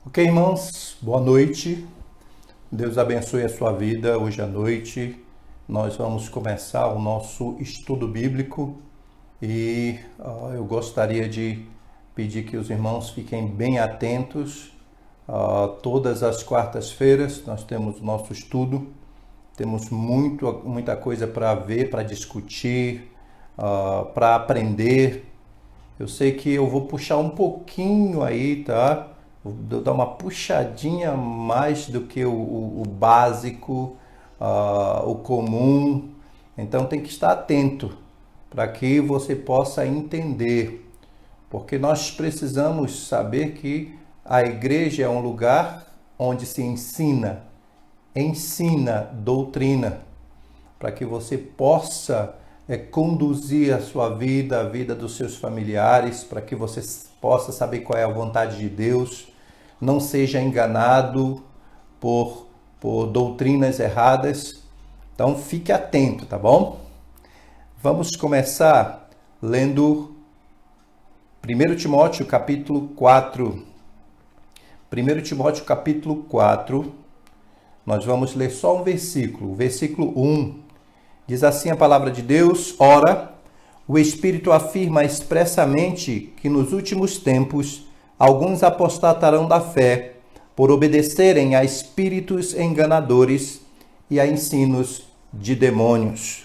Ok, irmãos, boa noite. Deus abençoe a sua vida. Hoje à noite nós vamos começar o nosso estudo bíblico e eu gostaria de pedir que os irmãos fiquem bem atentos. Todas as quartas-feiras nós temos o nosso estudo. Temos muita coisa para ver, para discutir, para aprender. Eu sei que eu vou puxar um pouquinho aí, tá? Vou dar uma puxadinha mais do que o básico, o comum. Então tem que estar atento para que você possa entender. Porque nós precisamos saber que a igreja é um lugar onde se ensina doutrina, para que você possa conduzir a sua vida, a vida dos seus familiares, para que você possa saber qual é a vontade de Deus, não seja enganado por doutrinas erradas. Então fique atento, tá bom? Vamos começar lendo 1 Timóteo capítulo 4. 1 Timóteo capítulo 4, nós vamos ler só um versículo, o versículo 1. Diz assim a palavra de Deus: Ora, o Espírito afirma expressamente que nos últimos tempos alguns apostatarão da fé, por obedecerem a espíritos enganadores e a ensinos de demônios.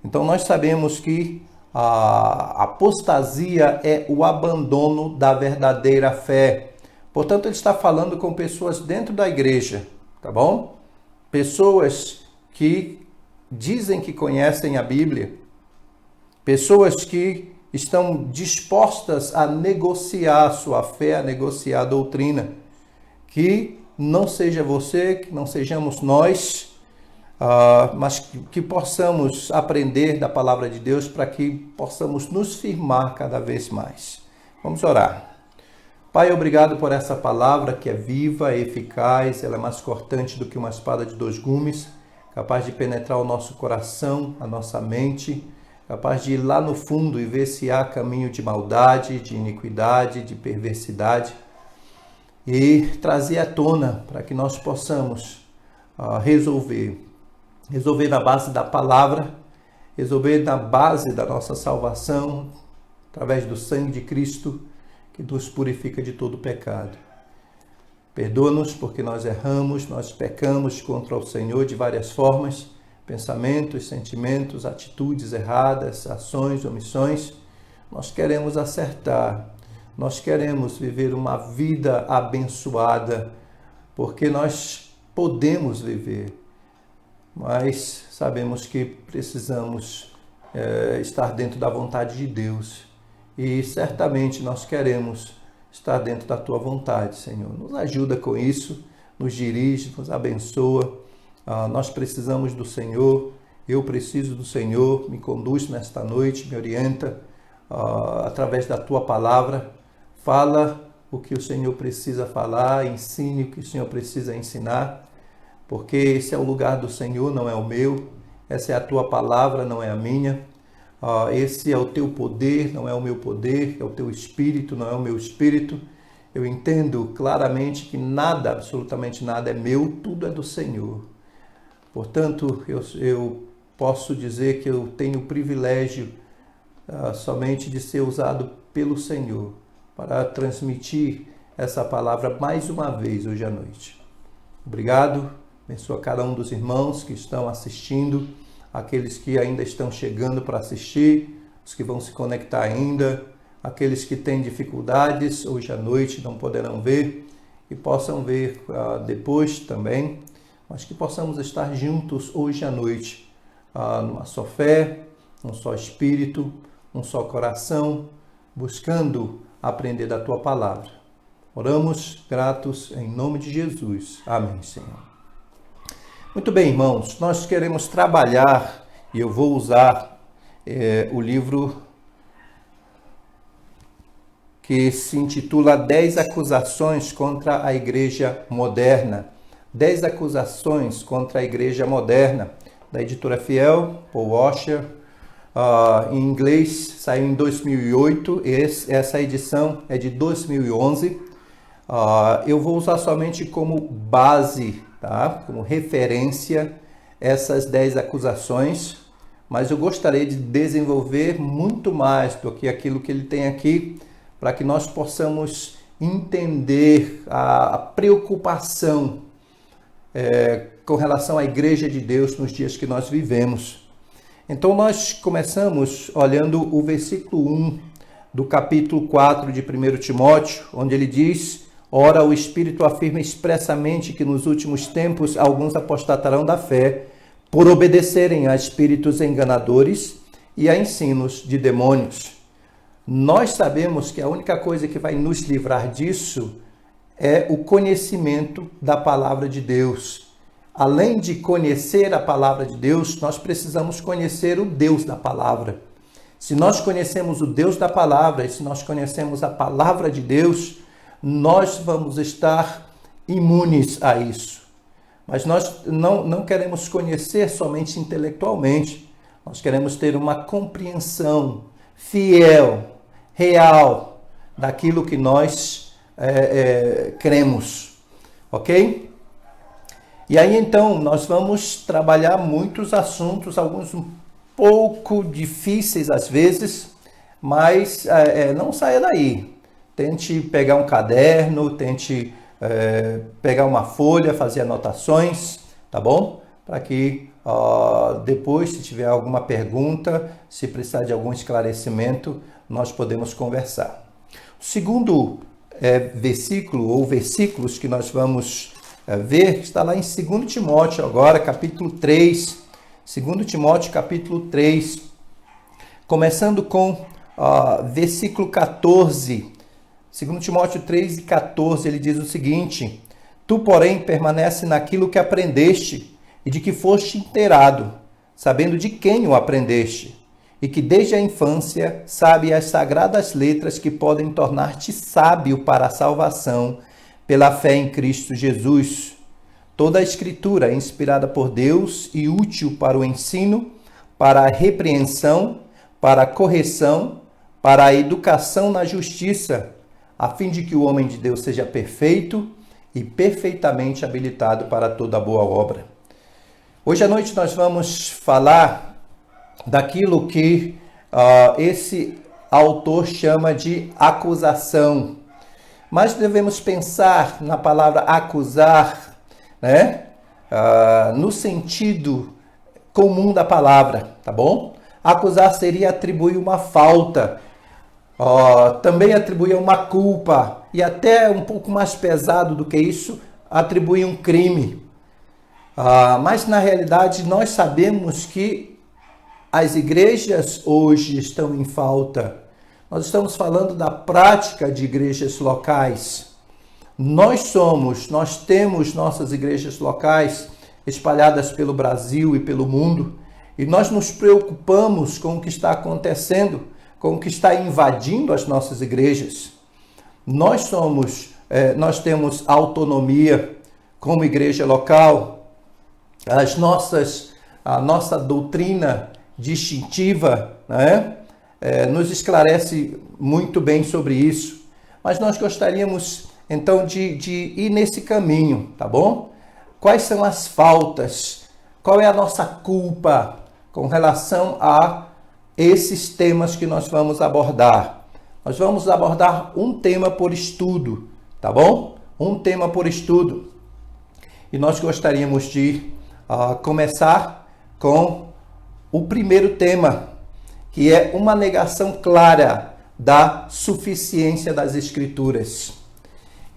Então nós sabemos que a apostasia é o abandono da verdadeira fé. Portanto, ele está falando com pessoas dentro da igreja, tá bom? Pessoas que dizem que conhecem a Bíblia, pessoas que estão dispostas a negociar a sua fé, a negociar a doutrina. Que não seja você, que não sejamos nós, mas que possamos aprender da palavra de Deus para que possamos nos firmar cada vez mais. Vamos orar. Pai, obrigado por essa palavra que é viva, é eficaz, ela é mais cortante do que uma espada de dois gumes, capaz de penetrar o nosso coração, a nossa mente, capaz de ir lá no fundo e ver se há caminho de maldade, de iniquidade, de perversidade, e trazer à tona para que nós possamos resolver na base da palavra, resolver na base da nossa salvação, através do sangue de Cristo, que nos purifica de todo pecado. Perdoa-nos porque nós erramos, nós pecamos contra o Senhor de várias formas, pensamentos, sentimentos, atitudes erradas, ações, omissões. Nós queremos acertar, nós queremos viver uma vida abençoada, porque nós podemos viver, mas sabemos que precisamos estar dentro da vontade de Deus. E certamente nós queremos estar dentro da Tua vontade, Senhor. Nos ajuda com isso, nos dirige, nos abençoa. Nós precisamos do Senhor, eu preciso do Senhor. Me conduz nesta noite, me orienta através da Tua palavra. Fala o que o Senhor precisa falar, ensine o que o Senhor precisa ensinar, porque esse é o lugar do Senhor, não é o meu. Essa é a Tua palavra, não é a minha. Esse é o Teu poder, não é o meu poder, é o Teu Espírito, não é o meu Espírito. Eu entendo claramente que nada, absolutamente nada é meu, tudo é do Senhor. Portanto, eu posso dizer que eu tenho o privilégio somente de ser usado pelo Senhor para transmitir essa palavra mais uma vez hoje à noite. Obrigado, abençoa cada um dos irmãos que estão assistindo, aqueles que ainda estão chegando para assistir, os que vão se conectar ainda, aqueles que têm dificuldades hoje à noite, não poderão ver e possam ver depois também, mas que possamos estar juntos hoje à noite, numa só fé, num só espírito, num só coração, buscando aprender da Tua palavra. Oramos gratos em nome de Jesus. Amém, Senhor. Muito bem, irmãos, nós queremos trabalhar, e eu vou usar o livro que se intitula 10 acusações contra a igreja moderna. 10 acusações contra a igreja moderna, da editora Fiel, Paul Washer. Em inglês, saiu em 2008, essa edição é de 2011. Eu vou usar somente como base, tá? Como referência, essas 10 acusações, mas eu gostaria de desenvolver muito mais do que aquilo que ele tem aqui, para que nós possamos entender a preocupação com relação à Igreja de Deus nos dias que nós vivemos. Então nós começamos olhando o versículo 1 do capítulo 4 de 1 Timóteo, onde ele diz: ora, o Espírito afirma expressamente que nos últimos tempos alguns apostatarão da fé, por obedecerem a espíritos enganadores e a ensinos de demônios. Nós sabemos que a única coisa que vai nos livrar disso é o conhecimento da palavra de Deus. Além de conhecer a palavra de Deus, nós precisamos conhecer o Deus da palavra. Se nós conhecemos o Deus da palavra e se nós conhecemos a palavra de Deus, nós vamos estar imunes a isso. Mas nós não queremos conhecer somente intelectualmente. Nós queremos ter uma compreensão fiel, real, daquilo que nós cremos. Ok? E aí então nós vamos trabalhar muitos assuntos, alguns um pouco difíceis às vezes, mas não saia daí. Tente pegar um caderno, tente pegar uma folha, fazer anotações, tá bom? Para que depois, se tiver alguma pergunta, se precisar de algum esclarecimento, nós podemos conversar. O segundo versículo ou versículos que nós vamos ver está lá em 2 Timóteo agora, capítulo 3. 2 Timóteo, capítulo 3, começando com versículo 14. 2 Timóteo 3 e 14, ele diz o seguinte: tu, porém, permanece naquilo que aprendeste e de que foste inteirado, sabendo de quem o aprendeste, e que desde a infância sabe as sagradas letras que podem tornar-te sábio para a salvação pela fé em Cristo Jesus. Toda a Escritura é inspirada por Deus e útil para o ensino, para a repreensão, para a correção, para a educação na justiça, a fim de que o homem de Deus seja perfeito e perfeitamente habilitado para toda boa obra. Hoje à noite nós vamos falar daquilo que esse autor chama de acusação. Mas devemos pensar na palavra acusar, né? No sentido comum da palavra, tá bom? Acusar seria atribuir uma falta, também atribuir uma culpa e até um pouco mais pesado do que isso, atribuir um crime. Mas na realidade nós sabemos que as igrejas hoje estão em falta. Nós estamos falando da prática de igrejas locais. Nós temos nossas igrejas locais espalhadas pelo Brasil e pelo mundo, e nós nos preocupamos com o que está acontecendo, com o que está invadindo as nossas igrejas. Nós temos autonomia como igreja local, a nossa doutrina distintiva, né? Nos esclarece muito bem sobre isso, mas nós gostaríamos então de ir nesse caminho, tá bom? Quais são as faltas? Qual é a nossa culpa com relação a esses temas que nós vamos abordar? Nós vamos abordar um tema por estudo, tá bom? Um tema por estudo. E nós gostaríamos de começar com o primeiro tema, que é uma negação clara da suficiência das Escrituras.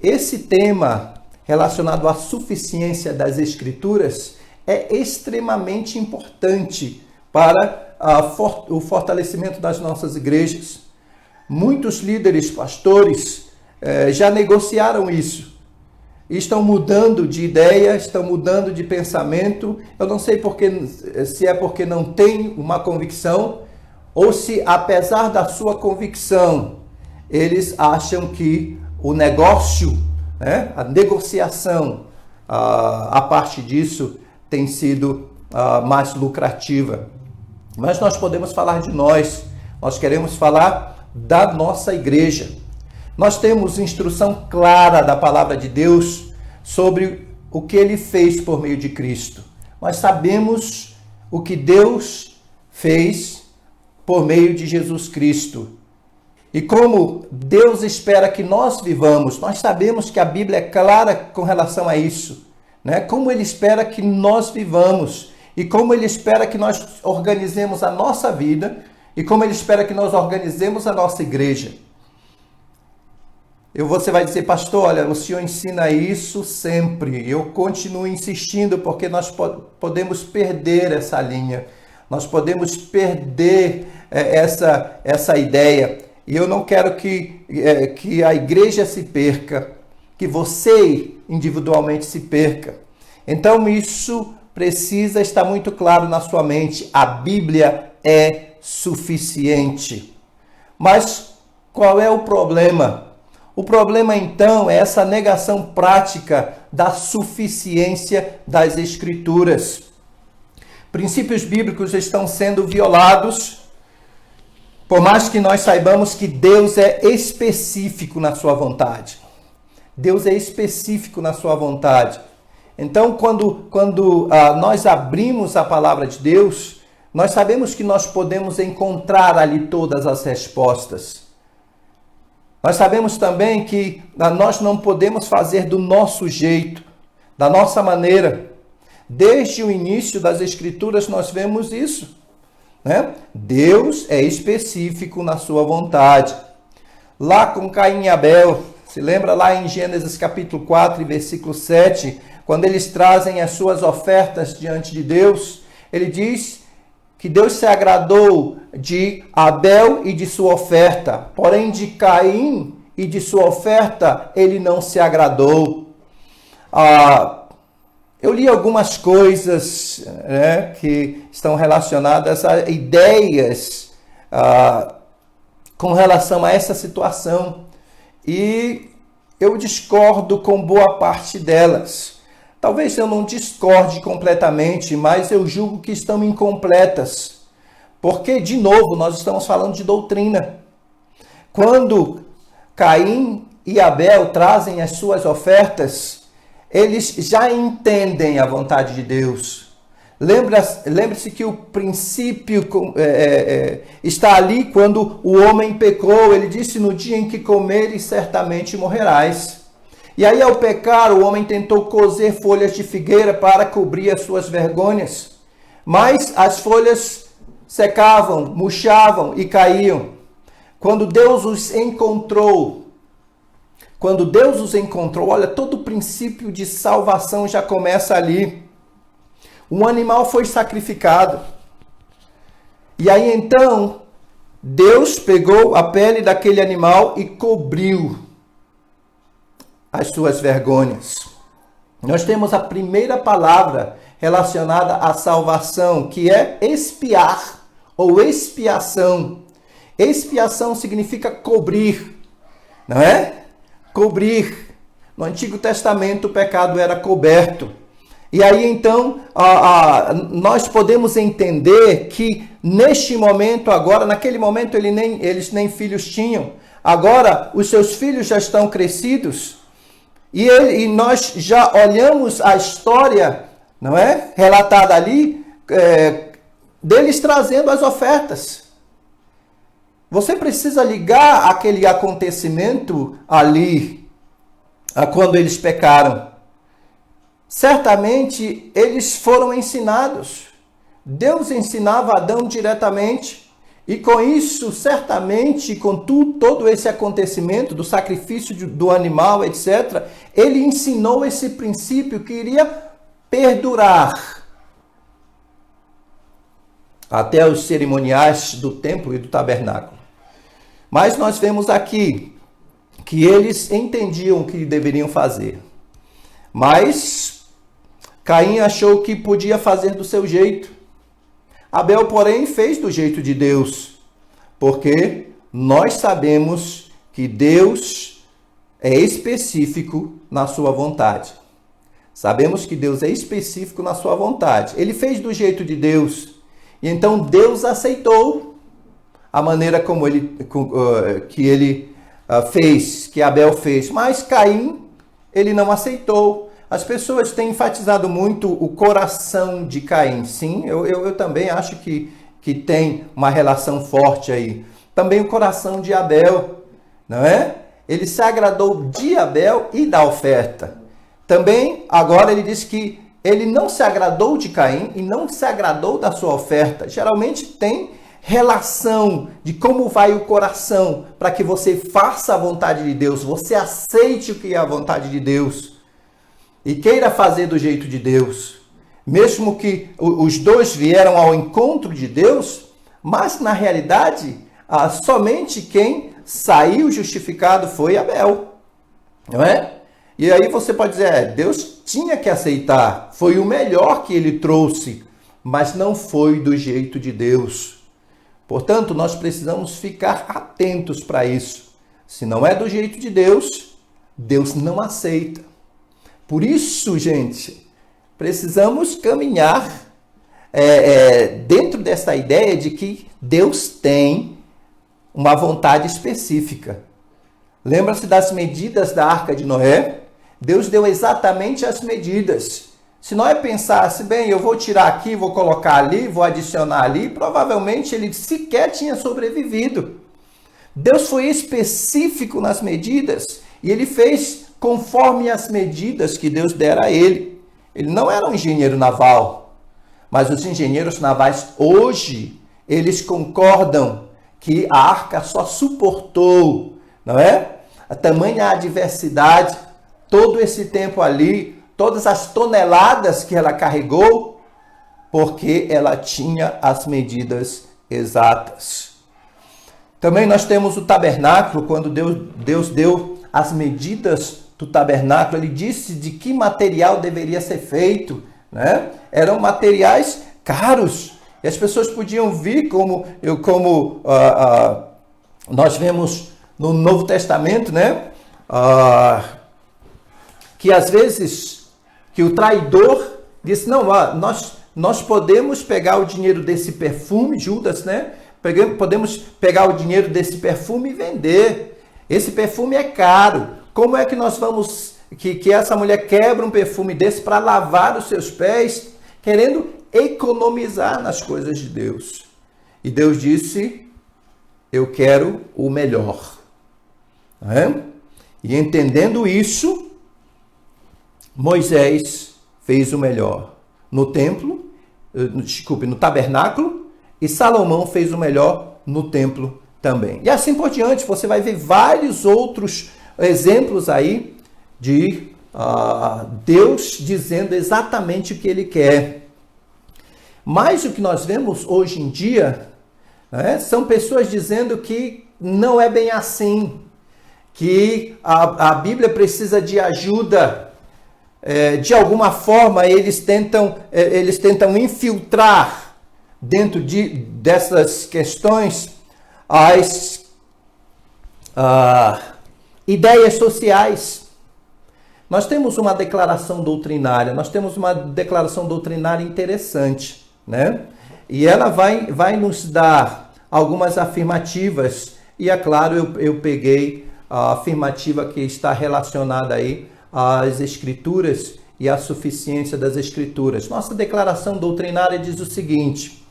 Esse tema relacionado à suficiência das Escrituras é extremamente importante para o fortalecimento das nossas igrejas. Muitos líderes, pastores, já negociaram isso. Estão mudando de ideia, estão mudando de pensamento. Eu não sei se é porque não tem uma convicção, ou se, apesar da sua convicção, eles acham que o negócio, né, a negociação, a parte disso tem sido mais lucrativa. Mas nós podemos falar de nós queremos falar da nossa igreja. Nós temos instrução clara da palavra de Deus sobre o que ele fez por meio de Cristo. Nós sabemos o que Deus fez por meio de Jesus Cristo. E como Deus espera que nós vivamos, nós sabemos que a Bíblia é clara com relação a isso, né? Como ele espera que nós vivamos e como ele espera que nós organizemos a nossa vida e como ele espera que nós organizemos a nossa igreja. Você vai dizer, pastor, olha, o senhor ensina isso sempre. Eu continuo insistindo porque nós podemos perder essa linha. Nós podemos perder essa ideia. E eu não quero que a igreja se perca, que você individualmente se perca. Então isso precisa estar muito claro na sua mente. A Bíblia é suficiente. Mas qual é o problema? O problema, então, é essa negação prática da suficiência das Escrituras. Princípios bíblicos estão sendo violados, por mais que nós saibamos que Deus é específico na sua vontade. Deus é específico na sua vontade. Então, quando nós abrimos a palavra de Deus, nós sabemos que nós podemos encontrar ali todas as respostas. Nós sabemos também que nós não podemos fazer do nosso jeito, da nossa maneira. Desde o início das Escrituras nós vemos isso, né? Deus é específico na sua vontade. Lá com Caim e Abel, se lembra lá em Gênesis capítulo 4, versículo 7, quando eles trazem as suas ofertas diante de Deus, ele diz que Deus se agradou de Abel e de sua oferta, porém de Caim e de sua oferta ele não se agradou. Eu li algumas coisas, né, que estão relacionadas a ideias com relação a essa situação e eu discordo com boa parte delas. Talvez eu não discorde completamente, mas eu julgo que estão incompletas. Porque, de novo, nós estamos falando de doutrina. Quando Caim e Abel trazem as suas ofertas, eles já entendem a vontade de Deus. Lembre-se que o princípio está ali quando o homem pecou. Ele disse, no dia em que comeres, certamente morrerás. E aí, ao pecar, o homem tentou cozer folhas de figueira para cobrir as suas vergonhas. Mas as folhas secavam, murchavam e caíam. Quando Deus os encontrou, olha, todo o princípio de salvação já começa ali. Um animal foi sacrificado. E aí, então, Deus pegou a pele daquele animal e cobriu as suas vergonhas. Nós temos a primeira palavra relacionada à salvação, que é expiar ou expiação. Expiação significa cobrir, não é? Cobrir. No Antigo Testamento o pecado era coberto. E aí então nós podemos entender que neste momento agora, naquele momento eles nem filhos tinham. Agora os seus filhos já estão crescidos. E nós já olhamos a história, não é? Relatada ali, deles trazendo as ofertas. Você precisa ligar aquele acontecimento ali, quando eles pecaram. Certamente eles foram ensinados. Deus ensinava Adão diretamente. E com isso, certamente, com todo esse acontecimento do sacrifício do animal, etc., ele ensinou esse princípio que iria perdurar até os cerimoniais do templo e do tabernáculo. Mas nós vemos aqui que eles entendiam o que deveriam fazer. Mas Caim achou que podia fazer do seu jeito. Abel, porém, fez do jeito de Deus, porque nós sabemos que Deus é específico na sua vontade. Sabemos que Deus é específico na sua vontade. Ele fez do jeito de Deus, e então Deus aceitou a maneira como ele fez, que Abel fez, mas Caim, ele não aceitou. As pessoas têm enfatizado muito o coração de Caim. Sim, eu também acho que tem uma relação forte aí. Também o coração de Abel, não é? Ele se agradou de Abel e da oferta. Também, agora ele diz que ele não se agradou de Caim e não se agradou da sua oferta. Geralmente tem relação de como vai o coração para que você faça a vontade de Deus, você aceite o que é a vontade de Deus e queira fazer do jeito de Deus. Mesmo que os dois vieram ao encontro de Deus, mas na realidade, somente quem saiu justificado foi Abel, não é? E aí você pode dizer, Deus tinha que aceitar, foi o melhor que ele trouxe, mas não foi do jeito de Deus. Portanto, nós precisamos ficar atentos para isso. Se não é do jeito de Deus, Deus não aceita. Por isso, gente, precisamos caminhar dentro dessa ideia de que Deus tem uma vontade específica. Lembra-se das medidas da Arca de Noé? Deus deu exatamente as medidas. Se Noé pensasse, bem, eu vou tirar aqui, vou colocar ali, vou adicionar ali, provavelmente ele sequer tinha sobrevivido. Deus foi específico nas medidas e ele fez conforme as medidas que Deus dera a ele. Ele não era um engenheiro naval, mas os engenheiros navais hoje, eles concordam que a arca só suportou, não é? A tamanha adversidade, todo esse tempo ali, todas as toneladas que ela carregou, porque ela tinha as medidas exatas. Também nós temos o tabernáculo, quando Deus deu as medidas do tabernáculo, ele disse de que material deveria ser feito, né? Eram materiais caros, e as pessoas podiam vir como nós vemos no Novo Testamento, né? Que às vezes que o traidor disse, não, nós podemos pegar o dinheiro desse perfume, Judas, né? Podemos pegar o dinheiro desse perfume e vender. Esse perfume é caro. Como é que nós vamos, que essa mulher quebra um perfume desse para lavar os seus pés, querendo economizar nas coisas de Deus? E Deus disse, eu quero o melhor. E entendendo isso, Moisés fez o melhor no tabernáculo, e Salomão fez o melhor no templo também. E assim por diante, você vai ver vários outros exemplos aí de Deus dizendo exatamente o que ele quer. Mas o que nós vemos hoje em dia, né, são pessoas dizendo que não é bem assim, que a Bíblia precisa de ajuda. De alguma forma, eles tentam infiltrar dentro dessas questões as ideias sociais. Nós temos uma declaração doutrinária, interessante, né? E ela vai nos dar algumas afirmativas, e é claro, eu peguei a afirmativa que está relacionada aí às Escrituras e à suficiência das Escrituras. Nossa declaração doutrinária diz o seguinte: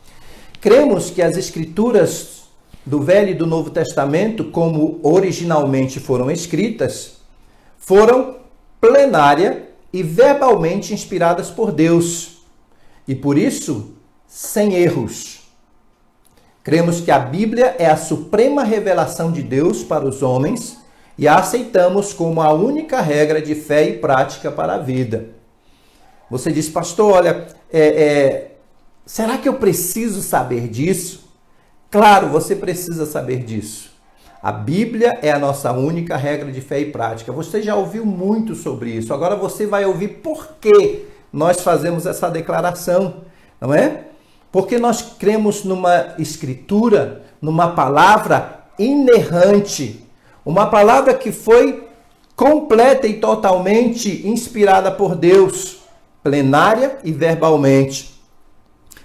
cremos que as Escrituras do Velho e do Novo Testamento, como originalmente foram escritas, foram plenária e verbalmente inspiradas por Deus, e por isso, sem erros. Cremos que a Bíblia é a suprema revelação de Deus para os homens e a aceitamos como a única regra de fé e prática para a vida. Você diz, pastor, olha, será que eu preciso saber disso? Claro, você precisa saber disso. A Bíblia é a nossa única regra de fé e prática. Você já ouviu muito sobre isso. Agora você vai ouvir por que nós fazemos essa declaração, não é? Porque nós cremos numa escritura, numa palavra inerrante, uma palavra que foi completa e totalmente inspirada por Deus, plenária e verbalmente.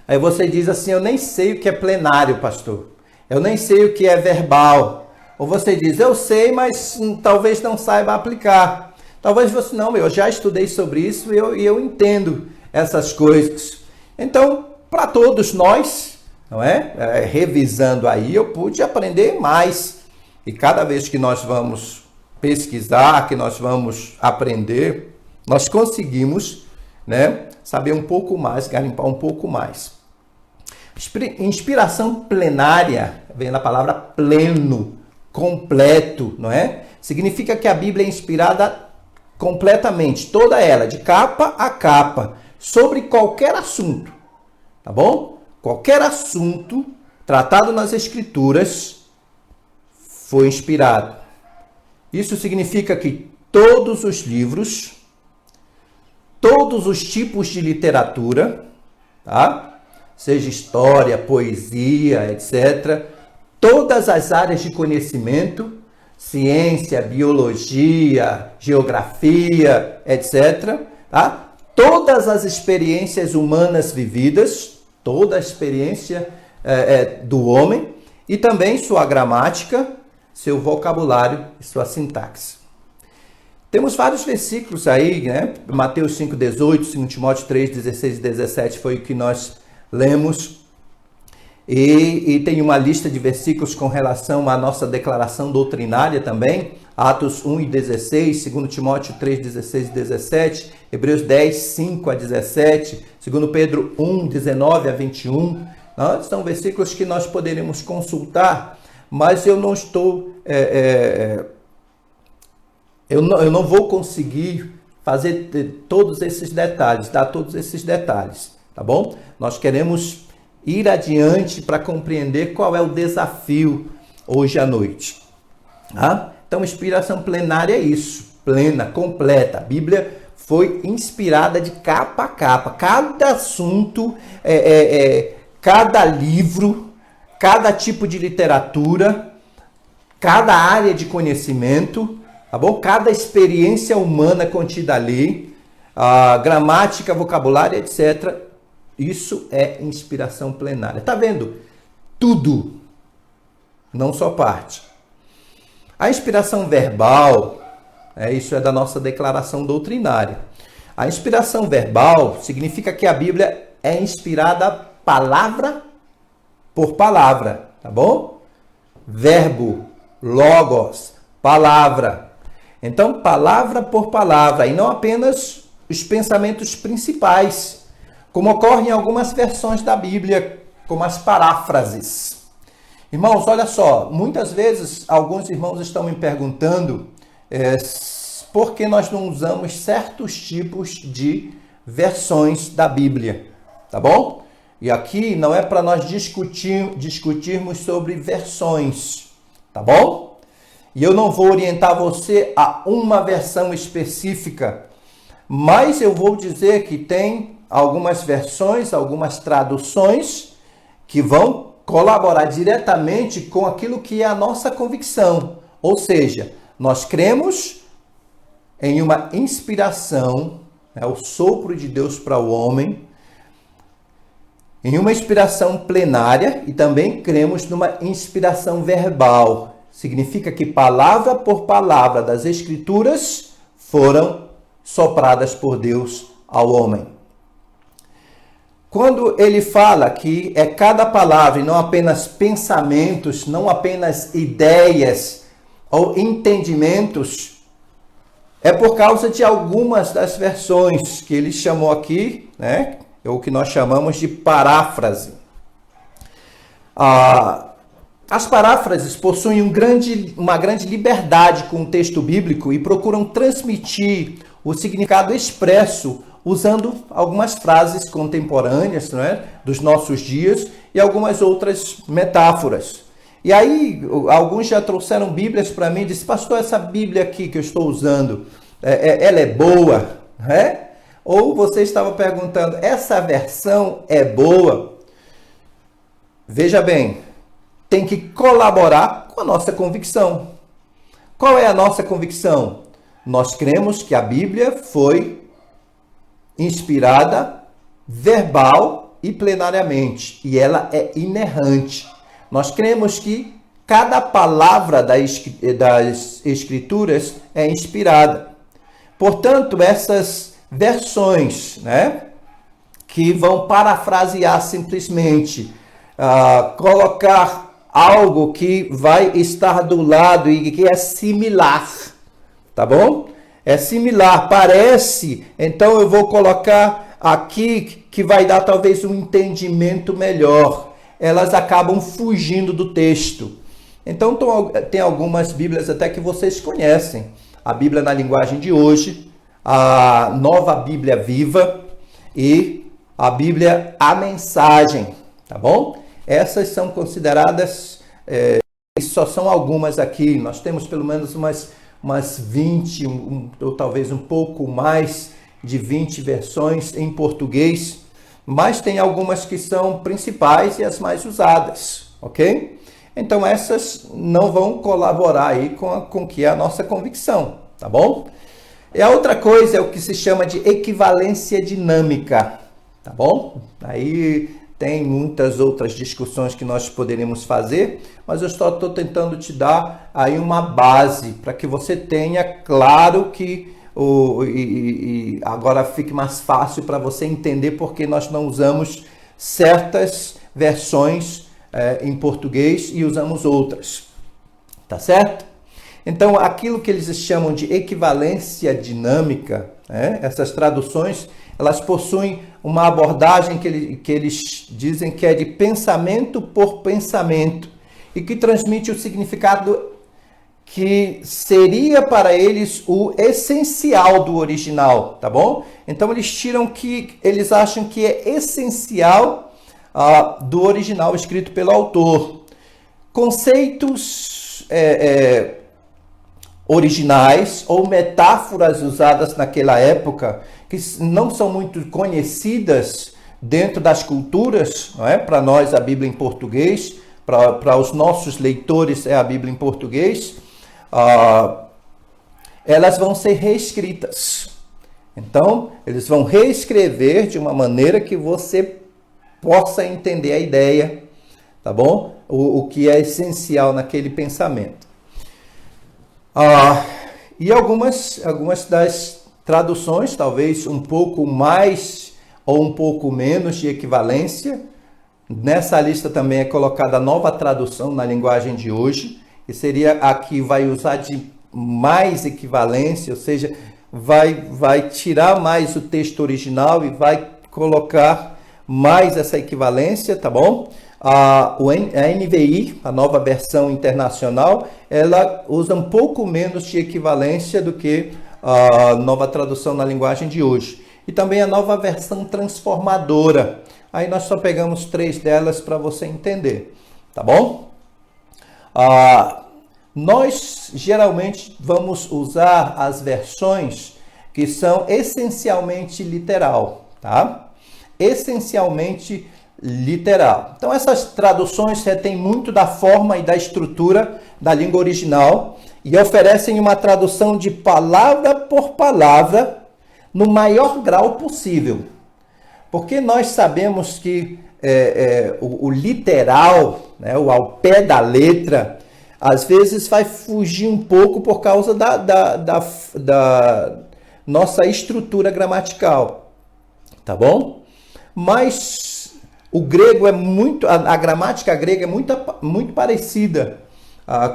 Aí você diz assim, eu nem sei o que é plenário, pastor. Eu nem sei o que é verbal. Ou você diz, eu sei, mas talvez não saiba aplicar. Talvez você, não, eu já estudei sobre isso e eu entendo essas coisas. Então, para todos nós, não é? Revisando aí, eu pude aprender mais. E cada vez que nós vamos pesquisar, que nós vamos aprender, nós conseguimos, né, saber um pouco mais, garimpar um pouco mais. Inspiração plenária, vem da palavra pleno, completo, não é? Significa que a Bíblia é inspirada completamente, toda ela, de capa a capa, sobre qualquer assunto, tá bom? Qualquer assunto tratado nas Escrituras foi inspirado. Isso significa que todos os livros, todos os tipos de literatura, tá? Seja história, poesia, etc., todas as áreas de conhecimento, ciência, biologia, geografia, etc., tá? Todas as experiências humanas vividas, toda a experiência do homem, e também sua gramática, seu vocabulário e sua sintaxe. Temos vários versículos aí, né? Mateus 5,18, 2 Timóteo 3, 16 e 17 foi o que nós lemos. E tem uma lista de versículos com relação à nossa declaração doutrinária também. Atos 1 e 16, 2 Timóteo 3, 16 e 17, Hebreus 10, 5 a 17, 2 Pedro 1, 19 a 21. Não? São versículos que nós poderemos consultar, mas eu não estou... Eu não vou conseguir fazer todos esses detalhes, dar todos esses detalhes, tá bom? Nós queremos ir adiante para compreender qual é o desafio hoje à noite. Tá? Então, inspiração plenária é isso, plena, completa. A Bíblia foi inspirada de capa a capa. Cada assunto, cada livro, cada tipo de literatura, cada área de conhecimento, tá bom? Cada experiência humana contida ali, a gramática, vocabulário, etc. Isso é inspiração plenária. Tá vendo? Tudo, não só parte. A inspiração verbal, isso é da nossa declaração doutrinária. A inspiração verbal significa que a Bíblia é inspirada palavra por palavra, tá bom? Verbo, logos, palavra. Então, palavra por palavra, e não apenas os pensamentos principais, como ocorre em algumas versões da Bíblia, como as paráfrases. Irmãos, olha só, muitas vezes alguns irmãos estão me perguntando por que nós não usamos certos tipos de versões da Bíblia, tá bom? E aqui não é para nós discutirmos sobre versões, tá bom? E eu não vou orientar você a uma versão específica, mas eu vou dizer que tem algumas versões, algumas traduções que vão colaborar diretamente com aquilo que é a nossa convicção. Ou seja, nós cremos em uma inspiração, o sopro de Deus para o homem, em uma inspiração plenária, e também cremos numa inspiração verbal. Significa que palavra por palavra das Escrituras foram sopradas por Deus ao homem. Quando ele fala que é cada palavra e não apenas pensamentos, não apenas ideias ou entendimentos, é por causa de algumas das versões que ele chamou aqui, né? É o que nós chamamos de paráfrase. As paráfrases possuem uma grande liberdade com o texto bíblico e procuram transmitir o significado expresso usando algumas frases contemporâneas, não é, dos nossos dias e algumas outras metáforas. E aí, alguns já trouxeram Bíblias para mim e disseram, pastor, essa Bíblia aqui que eu estou usando, ela é boa? É? Ou você estava perguntando, essa versão é boa? Veja bem, tem que colaborar com a nossa convicção. Qual é a nossa convicção? Nós cremos que a Bíblia foi inspirada, verbal e plenariamente, e ela é inerrante. Nós cremos que cada palavra das Escrituras é inspirada. Portanto, essas versões, né, que vão parafrasear simplesmente, colocar algo que vai estar do lado e que é similar, tá bom? É similar, parece, então eu vou colocar aqui que vai dar talvez um entendimento melhor. Elas acabam fugindo do texto. Então tem algumas Bíblias até que vocês conhecem. A Bíblia na linguagem de hoje, a Nova Bíblia Viva e a Bíblia A Mensagem, tá bom? Essas são consideradas, só são algumas aqui. Nós temos pelo menos umas 20, ou talvez um pouco mais de 20 versões em português, mas tem algumas que são principais e as mais usadas, ok? Então essas não vão colaborar aí com que é a nossa convicção, tá bom? E a outra coisa é o que se chama de equivalência dinâmica, tá bom? Aí tem muitas outras discussões que nós poderíamos fazer, mas eu estou tentando te dar aí uma base para que você tenha claro que agora fique mais fácil para você entender porque nós não usamos certas versões em português e usamos outras, tá certo? Então, aquilo que eles chamam de equivalência dinâmica, essas traduções, elas possuem uma abordagem que eles dizem que é de pensamento por pensamento e que transmite o significado que seria para eles o essencial do original, tá bom? Então eles tiram que eles acham que é essencial do original escrito pelo autor. Conceitos originais ou metáforas usadas naquela época que não são muito conhecidas dentro das culturas, não é? Para nós a Bíblia em português, para os nossos leitores é a Bíblia em português. Elas vão ser reescritas. Então, eles vão reescrever de uma maneira que você possa entender a ideia, tá bom? O que é essencial naquele pensamento. E algumas das traduções, talvez um pouco mais ou um pouco menos de equivalência. Nessa lista também é colocada a nova tradução na linguagem de hoje, que seria a que vai usar de mais equivalência, ou seja, vai tirar mais o texto original e vai colocar mais essa equivalência, tá bom? A NVI, a nova versão internacional, ela usa um pouco menos de equivalência do que a nova tradução na linguagem de hoje. E também a nova versão transformadora. Aí nós só pegamos 3 delas para você entender, tá bom? Nós geralmente vamos usar as versões que são essencialmente literal, tá? Essencialmente literal. Então essas traduções retêm muito da forma e da estrutura da língua original e oferecem uma tradução de palavra por palavra no maior grau possível. Porque nós sabemos que o literal, né, o ao pé da letra, às vezes vai fugir um pouco por causa da nossa estrutura gramatical, tá bom? Mas o grego a gramática grega é muito parecida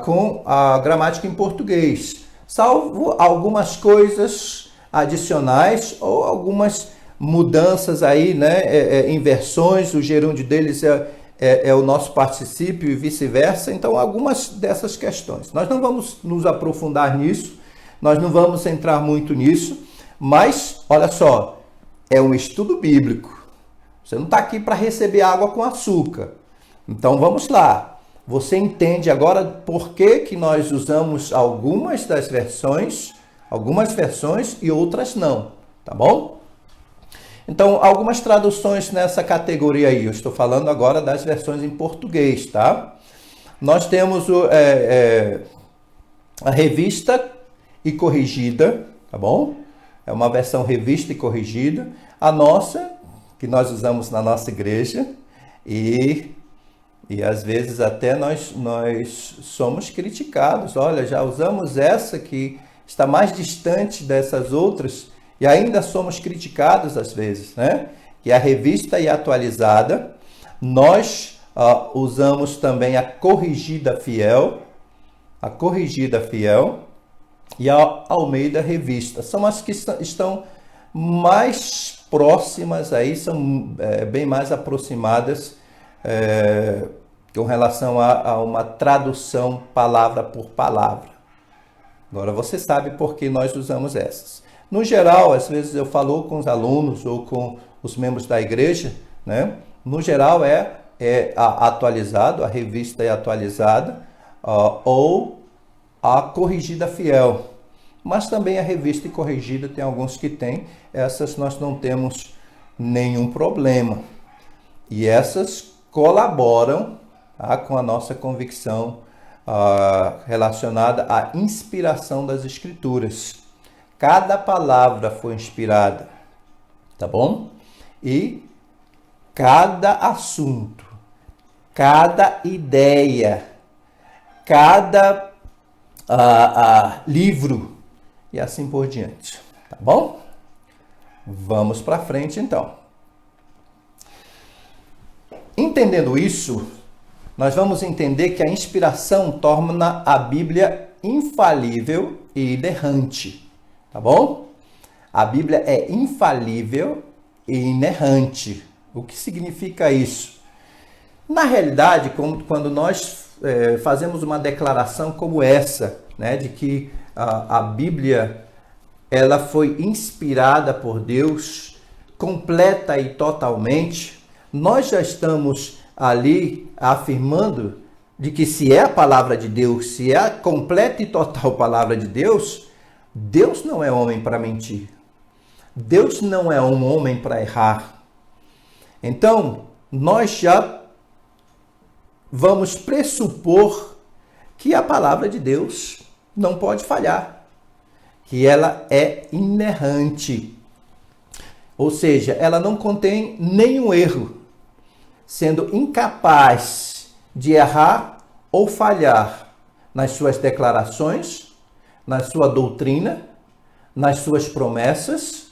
com a gramática em português, salvo algumas coisas adicionais ou algumas mudanças aí, né, inversões, o gerúndio deles é o nosso particípio e vice-versa. Então, algumas dessas questões. Nós não vamos nos aprofundar nisso, nós não vamos entrar muito nisso, mas, olha só, é um estudo bíblico. Você não está aqui para receber água com açúcar. Então, vamos lá. Você entende agora por que nós usamos algumas versões e outras não, tá bom? Então, algumas traduções nessa categoria aí. Eu estou falando agora das versões em português, tá? Nós temos a revista e corrigida, tá bom? É uma versão revista e corrigida. A nossa, que nós usamos na nossa igreja. E E às vezes até nós somos criticados. Olha, já usamos essa que está mais distante dessas outras e ainda somos criticados às vezes, né? Que é a Revista e Atualizada. Nós usamos também a Corrigida Fiel e a Almeida Revista. São as que estão mais próximas aí, são bem mais aproximadas com relação a uma tradução palavra por palavra. Agora você sabe por que nós usamos essas. No geral, às vezes eu falo com os alunos ou com os membros da igreja, né? No geral é atualizado, a revista é atualizada, ou a Corrigida Fiel. Mas também a revista e corrigida tem alguns que tem, essas nós não temos nenhum problema. E essas colaboram, tá, com a nossa convicção relacionada à inspiração das Escrituras. Cada palavra foi inspirada, tá bom? E cada assunto, cada ideia, cada livro e assim por diante, tá bom? Vamos para frente então. Entendendo isso, nós vamos entender que a inspiração torna a Bíblia infalível e inerrante, tá bom? A Bíblia é infalível e inerrante. O que significa isso? Na realidade, quando nós fazemos uma declaração como essa, né, de que a Bíblia ela foi inspirada por Deus, completa e totalmente, nós já estamos ali afirmando de que se é a palavra de Deus, se é a completa e total palavra de Deus, Deus não é homem para mentir. Deus não é um homem para errar. Então, nós já vamos pressupor que a palavra de Deus não pode falhar, que ela é inerrante. Ou seja, ela não contém nenhum erro, sendo incapaz de errar ou falhar nas suas declarações, na sua doutrina, nas suas promessas.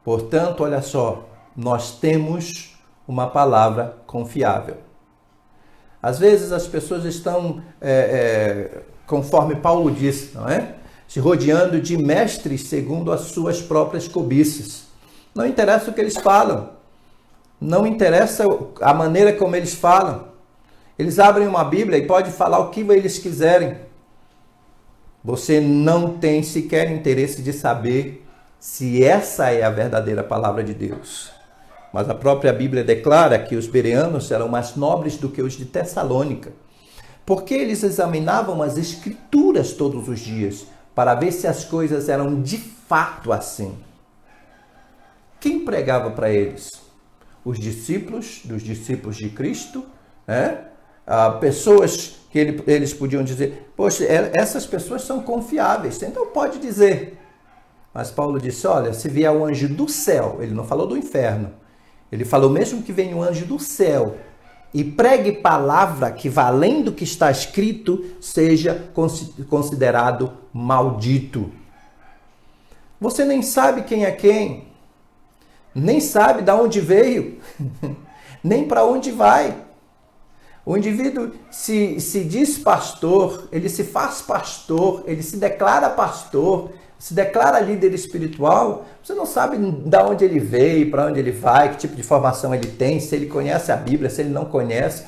Portanto, olha só, nós temos uma palavra confiável. Às vezes as pessoas estão, conforme Paulo disse, não é? Se rodeando de mestres segundo as suas próprias cobiças. Não interessa o que eles falam. Não interessa a maneira como eles falam. Eles abrem uma Bíblia e podem falar o que eles quiserem. Você não tem sequer interesse de saber se essa é a verdadeira palavra de Deus. Mas a própria Bíblia declara que os bereanos eram mais nobres do que os de Tessalônica, porque eles examinavam as Escrituras todos os dias para ver se as coisas eram de fato assim. Quem pregava para eles? Os discípulos, dos discípulos de Cristo, né? Pessoas que eles podiam dizer, poxa, essas pessoas são confiáveis, então pode dizer. Mas Paulo disse, olha, se vier o anjo do céu, ele não falou do inferno, ele falou mesmo que venha um anjo do céu e pregue palavra que, valendo do que está escrito, seja considerado maldito. Você nem sabe quem é quem, nem sabe de onde veio, nem para onde vai. O indivíduo se diz pastor, ele se faz pastor, ele se declara pastor, se declara líder espiritual, você não sabe de onde ele veio, para onde ele vai, que tipo de formação ele tem, se ele conhece a Bíblia, se ele não conhece.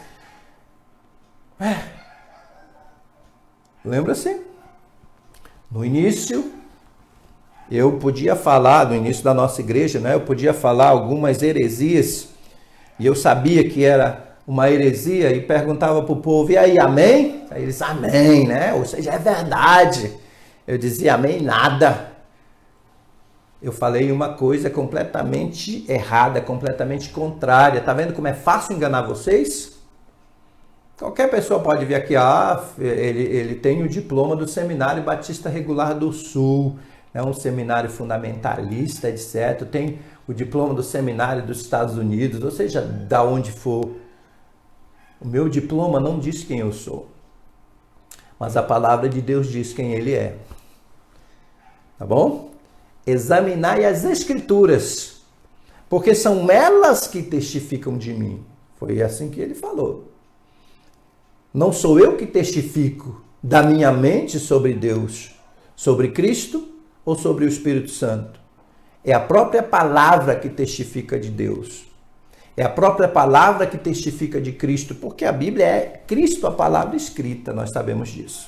Lembra-se? No início, eu podia falar, no início da nossa igreja, né, eu podia falar algumas heresias, e eu sabia que era uma heresia, e perguntava para o povo, e aí, amém? Aí eles, amém, né? Ou seja, é verdade. Eu dizia, amém, nada. Eu falei uma coisa completamente errada, completamente contrária. Tá vendo como é fácil enganar vocês? Qualquer pessoa pode vir aqui, ele tem o diploma do Seminário Batista Regular do Sul, é um seminário fundamentalista, etc. Tem o diploma do Seminário dos Estados Unidos, ou seja, da onde for. O meu diploma não diz quem eu sou, mas a palavra de Deus diz quem ele é. Tá bom? Examinai as Escrituras, porque são elas que testificam de mim. Foi assim que ele falou. Não sou eu que testifico da minha mente sobre Deus, sobre Cristo ou sobre o Espírito Santo. É a própria palavra que testifica de Deus. É a própria palavra que testifica de Cristo, porque a Bíblia é Cristo, a palavra escrita, nós sabemos disso.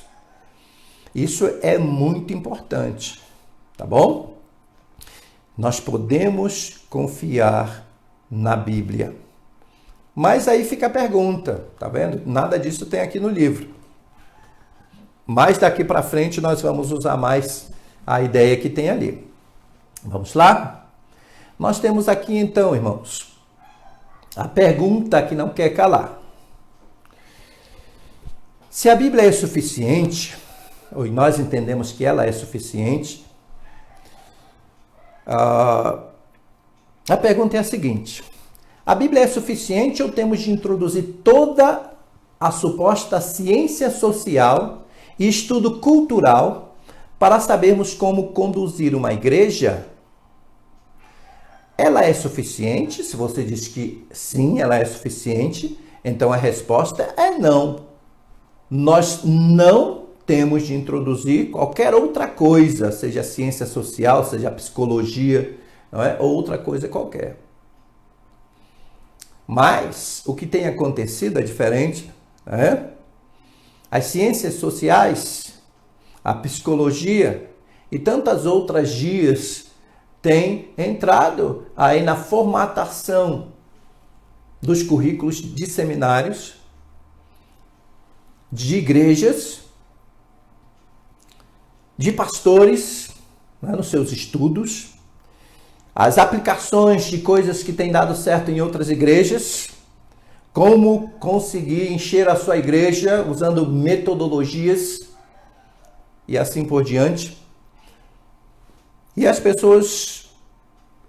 Isso é muito importante, tá bom? Nós podemos confiar na Bíblia. Mas aí fica a pergunta, tá vendo? Nada disso tem aqui no livro. Mas daqui para frente nós vamos usar mais a ideia que tem ali. Vamos lá? Nós temos aqui então, irmãos, a pergunta que não quer calar. Se a Bíblia é suficiente, ou nós entendemos que ela é suficiente, a pergunta é a seguinte: a Bíblia é suficiente ou temos de introduzir toda a suposta ciência social e estudo cultural para sabermos como conduzir uma igreja? Ela é suficiente? Se você diz que sim, ela é suficiente, então a resposta é não. Nós não temos de introduzir qualquer outra coisa, seja ciência social, seja psicologia, não é? Ou outra coisa qualquer. Mas o que tem acontecido é diferente, né? As ciências sociais, a psicologia e tantas outras guias têm entrado aí na formatação dos currículos de seminários, de igrejas, de pastores, né, nos seus estudos. As aplicações de coisas que têm dado certo em outras igrejas, como conseguir encher a sua igreja usando metodologias e assim por diante. E as pessoas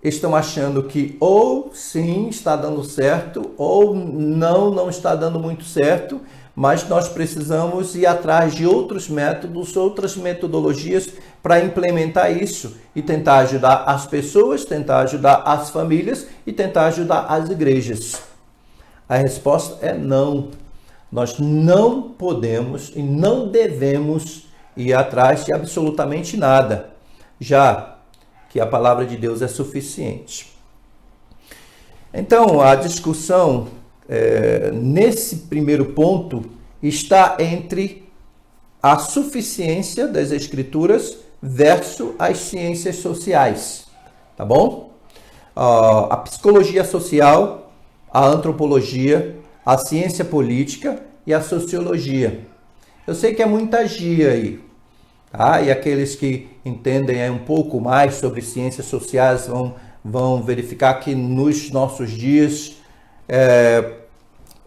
estão achando que ou sim está dando certo, ou não está dando muito certo, mas nós precisamos ir atrás de outros métodos, outras metodologias para implementar isso e tentar ajudar as pessoas, tentar ajudar as famílias e tentar ajudar as igrejas. A resposta é não. Nós não podemos e não devemos ir atrás de absolutamente nada, já que a palavra de Deus é suficiente. Então, a discussão nesse primeiro ponto está entre a suficiência das Escrituras versus as ciências sociais, tá bom? A psicologia social, a antropologia, a ciência política e a sociologia. Eu sei que é muita guia aí, tá? E aqueles que entendem um pouco mais sobre ciências sociais vão verificar que nos nossos dias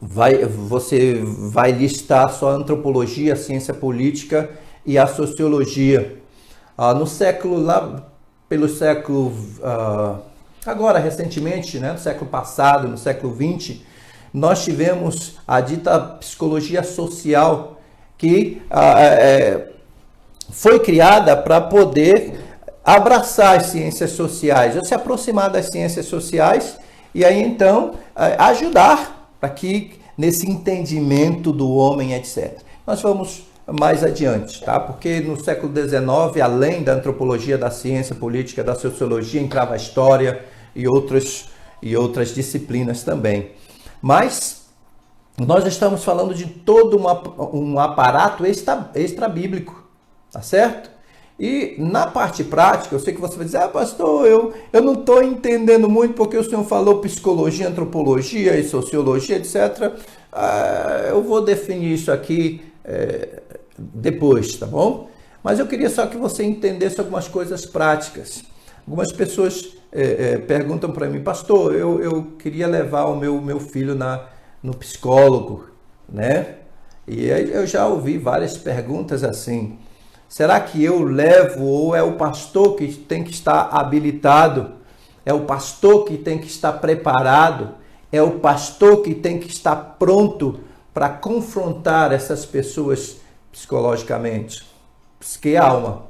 você vai listar só a antropologia, a ciência política e a sociologia. No século, agora recentemente, né, no século passado, no século XX, nós tivemos a dita psicologia social, que foi criada para poder abraçar as ciências sociais, ou se aproximar das ciências sociais e aí então ajudar para que nesse entendimento do homem, etc. Nós vamos mais adiante, tá? Porque no século XIX, além da antropologia, da ciência política, da sociologia, entrava a história e outras disciplinas também. Mas nós estamos falando de todo um aparato extra-bíblico, tá certo? E na parte prática, eu sei que você vai dizer, pastor, eu não estou entendendo muito porque o senhor falou psicologia, antropologia e sociologia, etc. Eu vou definir isso aqui depois, tá bom? Mas eu queria só que você entendesse algumas coisas práticas. Algumas pessoas perguntam para mim, pastor, eu queria levar o meu filho no psicólogo, né? E aí eu já ouvi várias perguntas assim, será que eu levo ou é o pastor que tem que estar habilitado? É o pastor que tem que estar preparado? É o pastor que tem que estar pronto para confrontar essas pessoas psicologicamente? Psique é alma.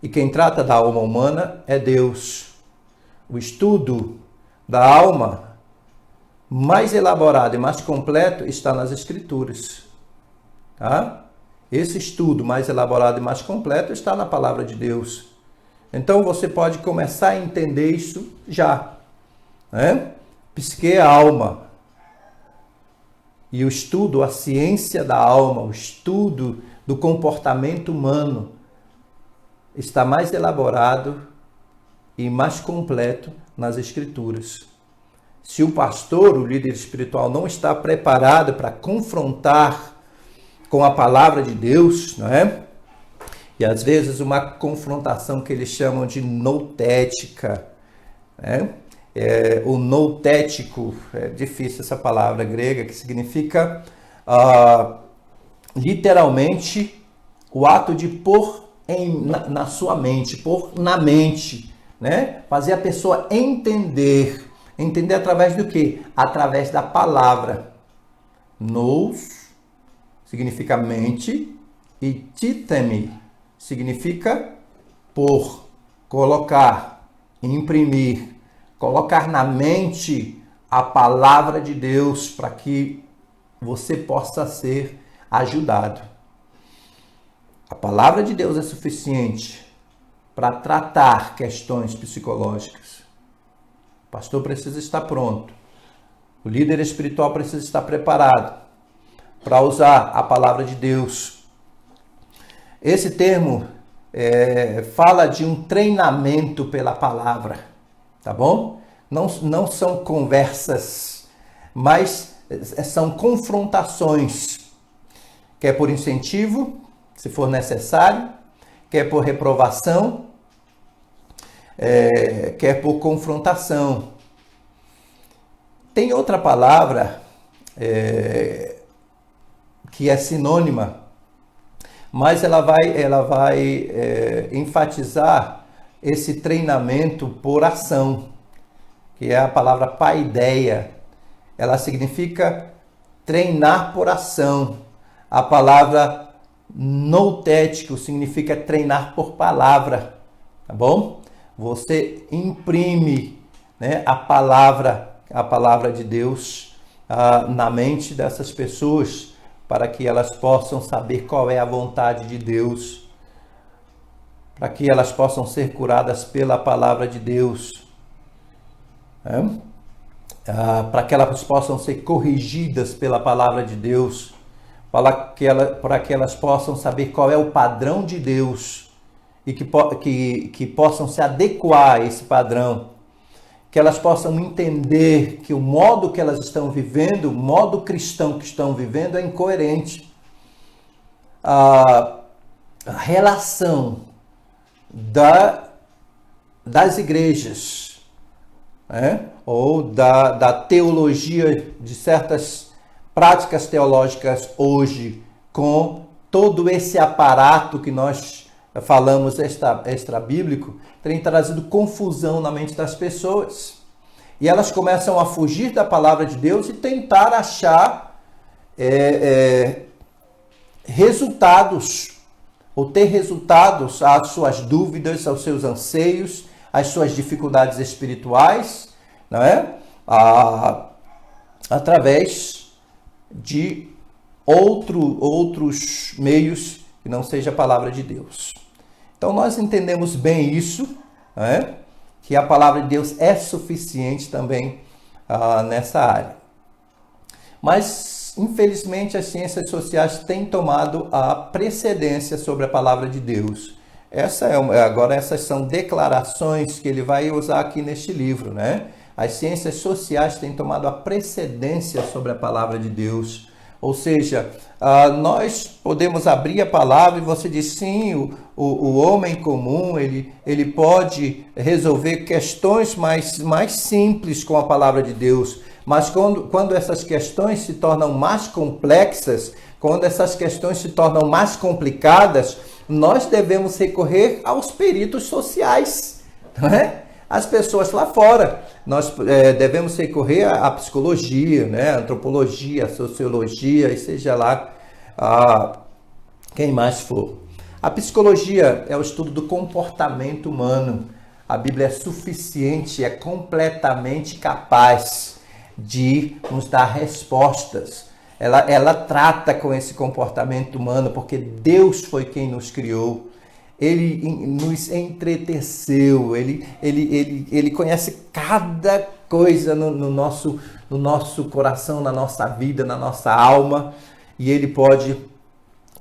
E quem trata da alma humana é Deus. O estudo da alma mais elaborado e mais completo está nas Escrituras. Tá? Esse estudo mais elaborado e mais completo está na palavra de Deus. Então você pode começar a entender isso já. Né? Psique é alma. E o estudo, a ciência da alma, o estudo do comportamento humano está mais elaborado e mais completo nas Escrituras. Se o pastor, o líder espiritual, não está preparado para confrontar com a palavra de Deus, não é? E às vezes uma confrontação que eles chamam de noutética, né? O noutético, é difícil essa palavra grega, que significa literalmente o ato de pôr na sua mente, pôr na mente, né? Fazer a pessoa entender. Entender através do quê? Através da palavra. Nous significa mente e titemi significa pôr, colocar, imprimir, colocar na mente a palavra de Deus para que você possa ser ajudado. A palavra de Deus é suficiente para tratar questões psicológicas. O pastor precisa estar pronto. O líder espiritual precisa estar preparado para usar a palavra de Deus. Esse termo fala de um treinamento pela palavra, tá bom? Não são conversas, mas são confrontações. Quer por incentivo, se for necessário, quer por reprovação, quer por confrontação. Tem outra palavra que é sinônima, mas ela vai enfatizar esse treinamento por ação, que é a palavra paideia. Ela significa treinar por ação. A palavra noutético significa treinar por palavra, tá bom? Você imprime, né, a palavra de Deus na mente dessas pessoas, para que elas possam saber qual é a vontade de Deus, para que elas possam ser curadas pela palavra de Deus, para que elas possam ser corrigidas pela palavra de Deus, para que elas possam saber qual é o padrão de Deus e que possam se adequar a esse padrão, que elas possam entender que o modo que elas estão vivendo, o modo cristão que estão vivendo é incoerente. A relação das igrejas, ou da teologia, de certas práticas teológicas hoje, com todo esse aparato que nós falamos extra-bíblico, tem trazido confusão na mente das pessoas. E elas começam a fugir da palavra de Deus e tentar achar resultados, ou ter resultados às suas dúvidas, aos seus anseios, às suas dificuldades espirituais, não é? Através de outros meios que não seja a palavra de Deus. Então nós entendemos bem isso, né? Que a palavra de Deus é suficiente também nessa área. Mas, infelizmente, as ciências sociais têm tomado a precedência sobre a palavra de Deus. Agora, essas são declarações que ele vai usar aqui neste livro, né? As ciências sociais têm tomado a precedência sobre a palavra de Deus. Ou seja, nós podemos abrir a palavra e você diz, sim, o homem comum, ele pode resolver questões mais simples com a palavra de Deus. Mas quando essas questões se tornam mais complexas, quando essas questões se tornam mais complicadas, nós devemos recorrer aos peritos sociais, não é? as pessoas lá fora. Nós devemos recorrer à psicologia, né? À antropologia, à sociologia, e seja lá quem mais for. A psicologia é o estudo do comportamento humano. A Bíblia é suficiente, é completamente capaz de nos dar respostas. Ela trata com esse comportamento humano, porque Deus foi quem nos criou. Ele nos entreteceu, ele conhece cada coisa no nosso coração, na nossa vida, na nossa alma, e ele pode,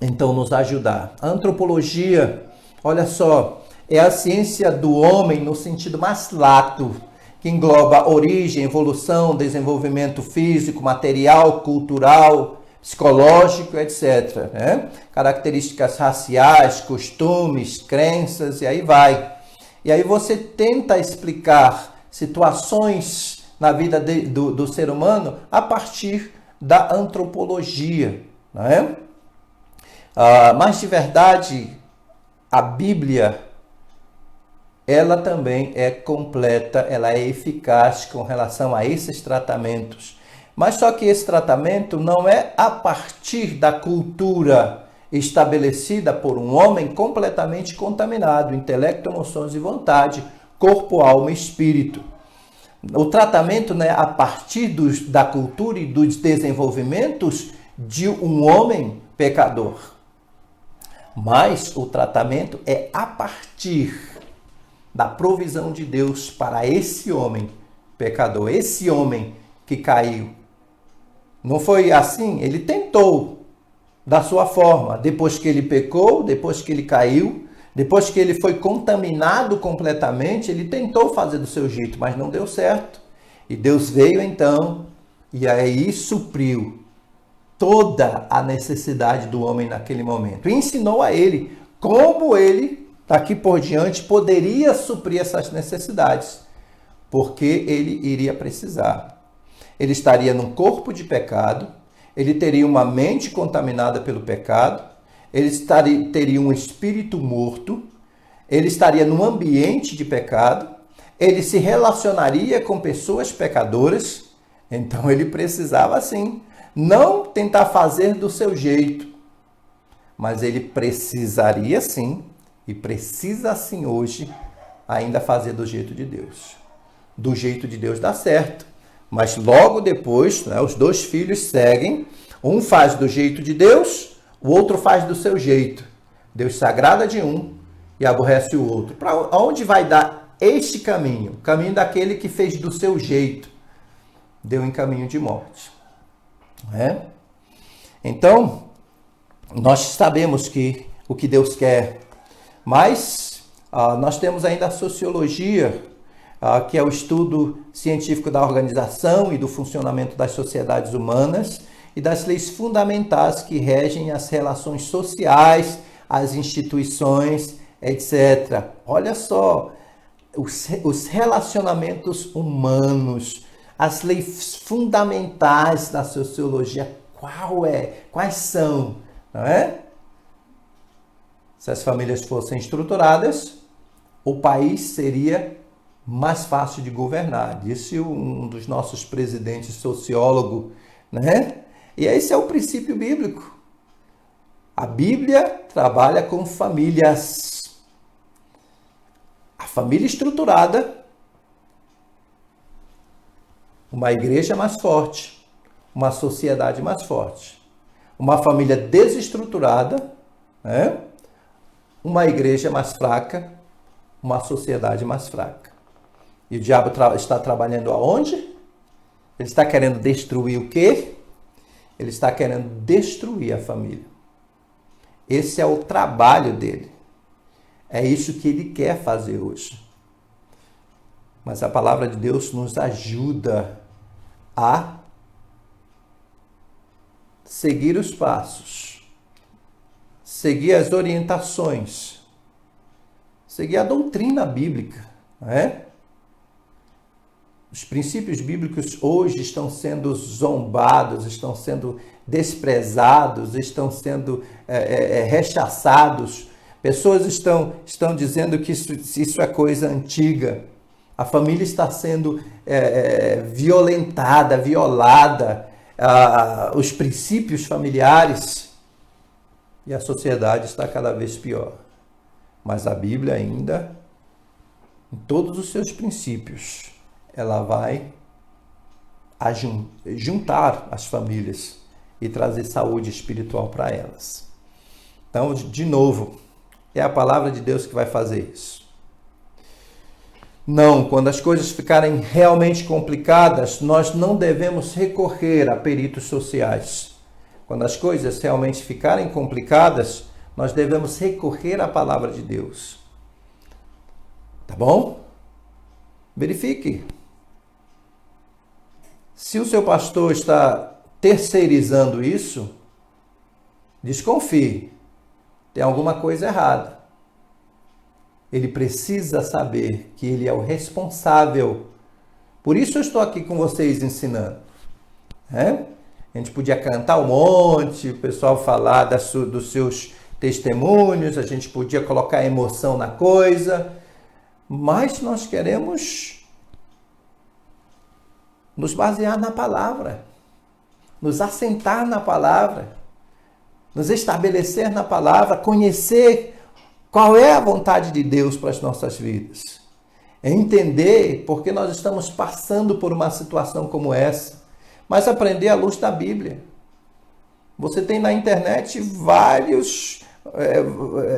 então, nos ajudar. A antropologia, olha só, é a ciência do homem no sentido mais lato, que engloba origem, evolução, desenvolvimento físico, material, cultural, psicológico, etc. Né? Características raciais, costumes, crenças, e aí vai. E aí você tenta explicar situações na vida do ser humano a partir da antropologia. Né? Mas de verdade, a Bíblia, ela também é completa, ela é eficaz com relação a esses tratamentos. Mas só que esse tratamento não é a partir da cultura estabelecida por um homem completamente contaminado, intelecto, emoções e vontade, corpo, alma e espírito. O tratamento não é a partir da cultura e dos desenvolvimentos de um homem pecador. Mas o tratamento é a partir da provisão de Deus para esse homem pecador, esse homem que caiu. Não foi assim? Ele tentou da sua forma. Depois que ele pecou, depois que ele caiu, depois que ele foi contaminado completamente, ele tentou fazer do seu jeito, mas não deu certo. E Deus veio então e aí supriu toda a necessidade do homem naquele momento. E ensinou a ele como ele, daqui por diante, poderia suprir essas necessidades, porque ele iria precisar. Ele estaria num corpo de pecado, ele teria uma mente contaminada pelo pecado, ele teria um espírito morto, ele estaria num ambiente de pecado, ele se relacionaria com pessoas pecadoras, então ele precisava sim, não tentar fazer do seu jeito, mas ele precisaria sim, e precisa sim hoje, ainda fazer do jeito de Deus. Do jeito de Deus dá certo. Mas logo depois, né, os dois filhos seguem. Um faz do jeito de Deus, o outro faz do seu jeito. Deus se agrada de um e aborrece o outro. Para onde vai dar este caminho? O caminho daquele que fez do seu jeito. Deu em caminho de morte. Né? Então, nós sabemos que o que Deus quer. Mas nós temos ainda a sociologia, que é o estudo científico da organização e do funcionamento das sociedades humanas e das leis fundamentais que regem as relações sociais, as instituições, etc. Olha só, os relacionamentos humanos, as leis fundamentais da sociologia, quais são, não é? Se as famílias fossem estruturadas, o país seria mais fácil de governar. Disse um dos nossos presidentes, sociólogo, né? E esse é o princípio bíblico. A Bíblia trabalha com famílias. A família estruturada, uma igreja mais forte, uma sociedade mais forte. Uma família desestruturada, né? Uma igreja mais fraca, uma sociedade mais fraca. E o diabo está trabalhando aonde? Ele está querendo destruir o quê? Ele está querendo destruir a família. Esse é o trabalho dele. É isso que ele quer fazer hoje. Mas a palavra de Deus nos ajuda a seguir os passos, seguir as orientações, seguir a doutrina bíblica, não é? Os princípios bíblicos hoje estão sendo zombados, estão sendo desprezados, estão sendo rechaçados. Pessoas estão dizendo que isso é coisa antiga. A família está sendo violentada, violada, os princípios familiares, e a sociedade está cada vez pior. Mas a Bíblia ainda, em todos os seus princípios, ela vai juntar as famílias e trazer saúde espiritual para elas. Então, de novo, é a palavra de Deus que vai fazer isso. Não, quando as coisas ficarem realmente complicadas, nós não devemos recorrer a peritos sociais. Quando as coisas realmente ficarem complicadas, nós devemos recorrer à palavra de Deus. Tá bom? Verifique. Se o seu pastor está terceirizando isso, desconfie. Tem alguma coisa errada. Ele precisa saber que ele é o responsável. Por isso eu estou aqui com vocês ensinando. A gente podia cantar um monte, o pessoal falar dos seus testemunhos, a gente podia colocar emoção na coisa, mas nós queremos nos basear na palavra, nos assentar na palavra, nos estabelecer na palavra, conhecer qual é a vontade de Deus para as nossas vidas. É entender porque nós estamos passando por uma situação como essa, mas aprender à luz da Bíblia. Você tem na internet vários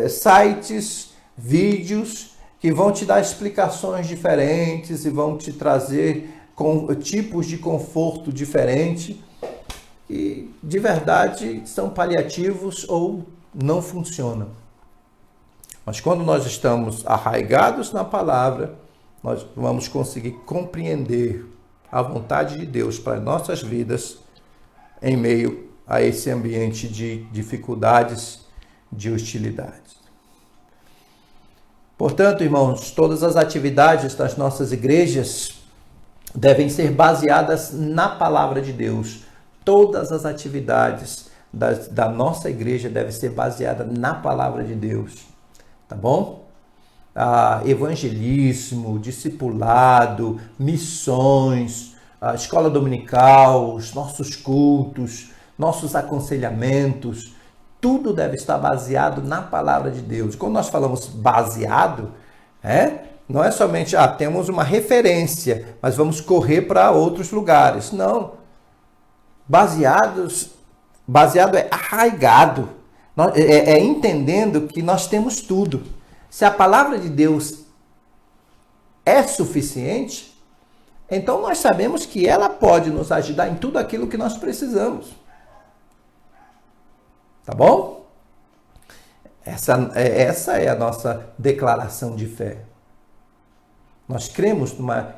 sites, vídeos que vão te dar explicações diferentes e vão te trazer tipos de conforto diferentes e de verdade são paliativos ou não funcionam. Mas quando nós estamos arraigados na palavra, nós vamos conseguir compreender a vontade de Deus para nossas vidas em meio a esse ambiente de dificuldades, de hostilidades. Portanto, irmãos, todas as atividades das nossas igrejas devem ser baseadas na palavra de Deus. Todas as atividades da nossa igreja devem ser baseadas na palavra de Deus. Tá bom? Evangelismo, discipulado, missões, a escola dominical, os nossos cultos, nossos aconselhamentos, tudo deve estar baseado na palavra de Deus. Quando nós falamos baseado, não é somente, temos uma referência, mas vamos correr para outros lugares. Não. Baseado é arraigado. É entendendo que nós temos tudo. Se a palavra de Deus é suficiente, então nós sabemos que ela pode nos ajudar em tudo aquilo que nós precisamos. Tá bom? Essa é a nossa declaração de fé. Nós cremos numa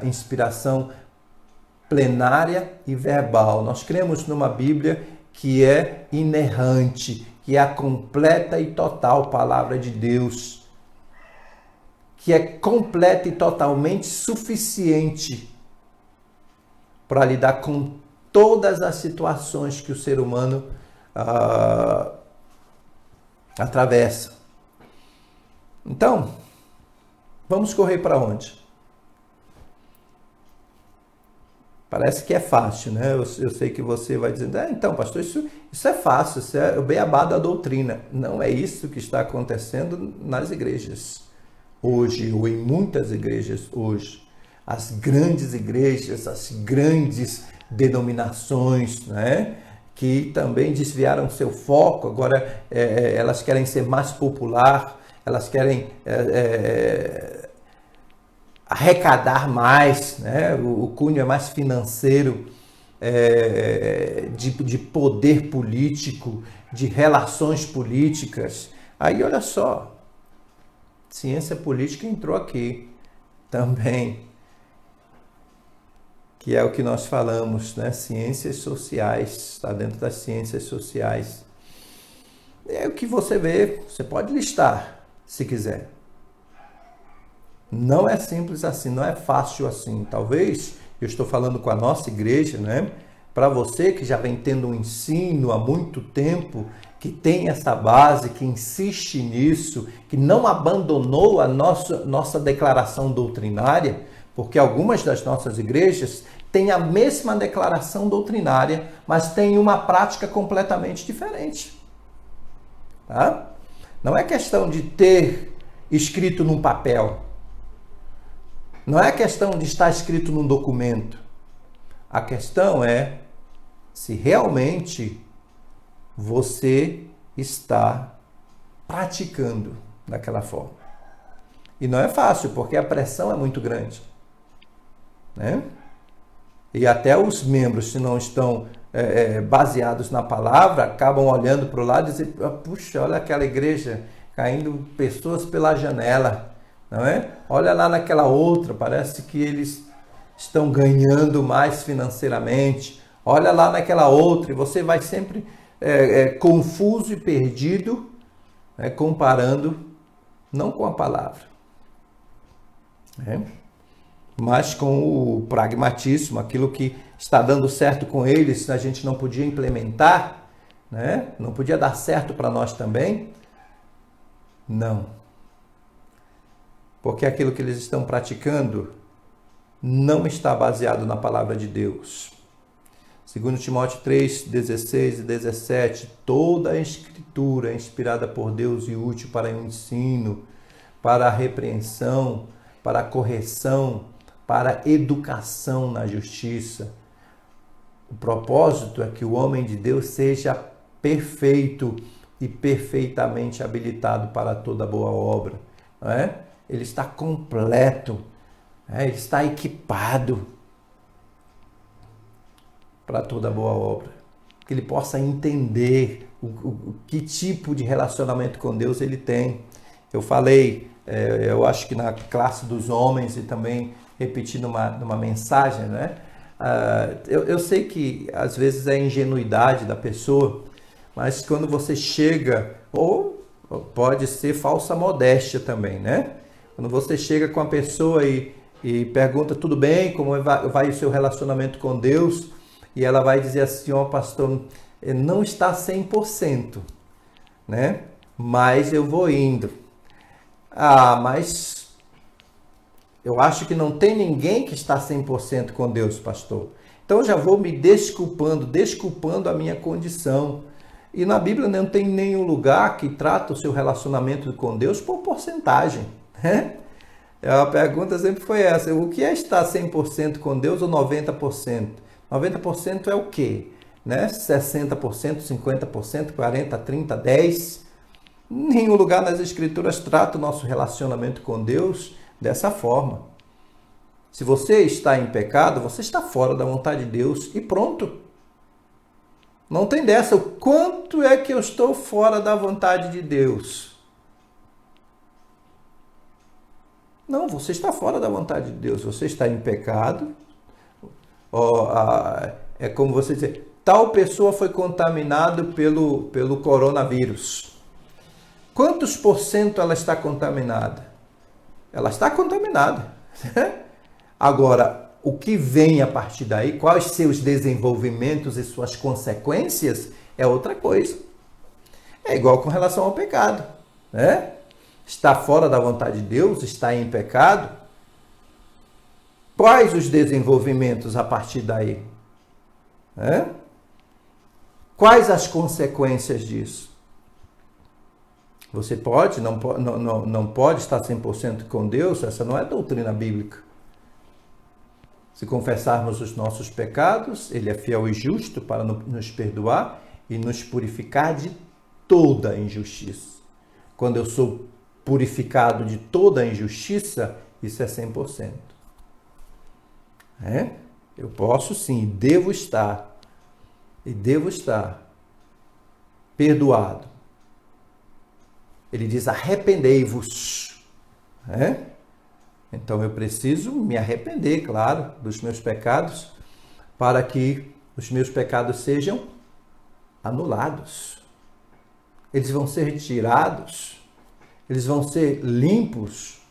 inspiração plenária e verbal. Nós cremos numa Bíblia que é inerrante, que é a completa e total palavra de Deus, que é completa e totalmente suficiente para lidar com todas as situações que o ser humano atravessa. Então, vamos correr para onde? Parece que é fácil, né? Eu sei que você vai dizer, então, pastor, isso é fácil, isso é o beabá da doutrina. Não é isso que está acontecendo nas igrejas hoje, ou em muitas igrejas hoje. As grandes igrejas, as grandes denominações, né? Que também desviaram seu foco, agora elas querem ser mais popular, elas querem arrecadar mais, né? O cunho é mais financeiro, de poder político, de relações políticas. Aí olha só, ciência política entrou aqui também, que é o que nós falamos, né? Ciências sociais, está dentro das ciências sociais. É o que você vê, você pode listar, se quiser. Não é simples assim, não é fácil assim. Talvez, eu estou falando com a nossa igreja, né? Para você que já vem tendo um ensino há muito tempo, que tem essa base, que insiste nisso, que não abandonou a nossa declaração doutrinária, porque algumas das nossas igrejas têm a mesma declaração doutrinária, mas têm uma prática completamente diferente. Tá? Não é questão de ter escrito num papel. Não é questão de estar escrito num documento. A questão é se realmente você está praticando daquela forma. E não é fácil, porque a pressão é muito grande, né? E até os membros, se não estão baseados na palavra, acabam olhando para o lado e dizem, puxa, olha aquela igreja caindo pessoas pela janela, não é? Olha lá naquela outra, parece que eles estão ganhando mais financeiramente. Olha lá naquela outra, e você vai sempre confuso e perdido, comparando, não com a palavra, mas com o pragmatismo, aquilo que está dando certo com eles, a gente não podia implementar, né? Não podia dar certo para nós também. Não. Porque aquilo que eles estão praticando não está baseado na palavra de Deus. 2 Timóteo 3, 16 e 17, toda a escritura é inspirada por Deus e útil para o ensino, para a repreensão, para a correção, para a educação na justiça. O propósito é que o homem de Deus seja perfeito e perfeitamente habilitado para toda boa obra. Não é? Ele está completo, ele está equipado para toda boa obra. Que ele possa entender que tipo de relacionamento com Deus ele tem. Eu falei, eu acho que na classe dos homens e também repeti numa mensagem, né? Eu sei que às vezes é ingenuidade da pessoa, mas quando você chega, ou pode ser falsa modéstia também, né? Quando você chega com a pessoa e pergunta, tudo bem, como vai o seu relacionamento com Deus? E ela vai dizer assim, pastor, não está 100%, né? Mas eu vou indo. Mas eu acho que não tem ninguém que está 100% com Deus, pastor. Então eu já vou me desculpando a minha condição. E na Bíblia não tem nenhum lugar que trata o seu relacionamento com Deus por porcentagem, né? A pergunta sempre foi essa, o que é estar 100% com Deus ou 90%? 90% é o quê? Né? 60%, 50%, 40%, 30%, 10%. Nenhum lugar nas Escrituras trata o nosso relacionamento com Deus dessa forma. Se você está em pecado, você está fora da vontade de Deus e pronto. Não tem dessa. O quanto é que eu estou fora da vontade de Deus? Não, você está fora da vontade de Deus. Você está em pecado. É como você dizer, tal pessoa foi contaminada pelo coronavírus. Quantos por cento ela está contaminada? Ela está contaminada. Agora, o que vem a partir daí, quais seus desenvolvimentos e suas consequências, é outra coisa. É igual com relação ao pecado, né? Está fora da vontade de Deus, está em pecado. Quais os desenvolvimentos a partir daí? Quais as consequências disso? Você não pode estar 100% com Deus? Essa não é doutrina bíblica. Se confessarmos os nossos pecados, Ele é fiel e justo para nos perdoar e nos purificar de toda injustiça. Quando eu sou purificado de toda injustiça, isso é 100%. Eu posso sim, devo estar perdoado. Ele diz, arrependei-vos. Então eu preciso me arrepender, claro, dos meus pecados, para que os meus pecados sejam anulados. Eles vão ser retirados, eles vão ser limpos.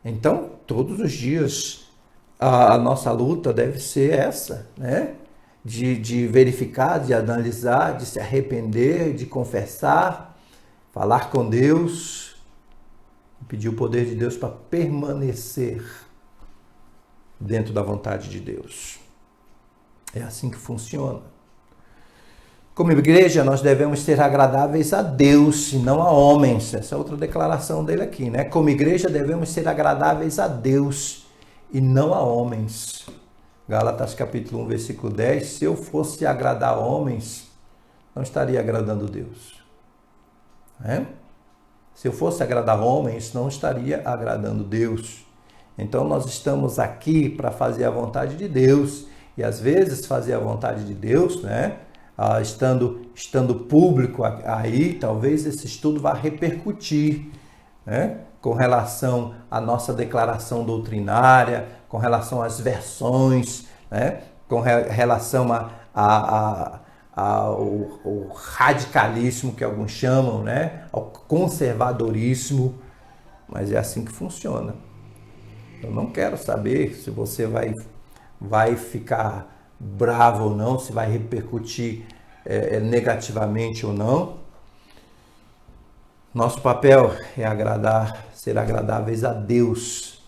Então, todos os dias, a nossa luta deve ser essa, né? de verificar, de analisar, de se arrepender, de confessar, falar com Deus, pedir o poder de Deus para permanecer dentro da vontade de Deus. É assim que funciona. Como igreja, nós devemos ser agradáveis a Deus e não a homens. Essa é outra declaração dele aqui, né? Como igreja, devemos ser agradáveis a Deus e não a homens. Gálatas capítulo 1, versículo 10. Se eu fosse agradar homens, não estaria agradando Deus. Se eu fosse agradar homens, não estaria agradando Deus. Então, nós estamos aqui para fazer a vontade de Deus. E, às vezes, fazer a vontade de Deus, né? Estando público aí, talvez esse estudo vá repercutir, né? Com relação à nossa declaração doutrinária, com relação às versões, né? Com relação ao radicalismo que alguns chamam, né? Ao conservadorismo, mas é assim que funciona. Eu não quero saber se você vai ficar bravo ou não, se vai repercutir negativamente ou não. Nosso papel é ser agradáveis a Deus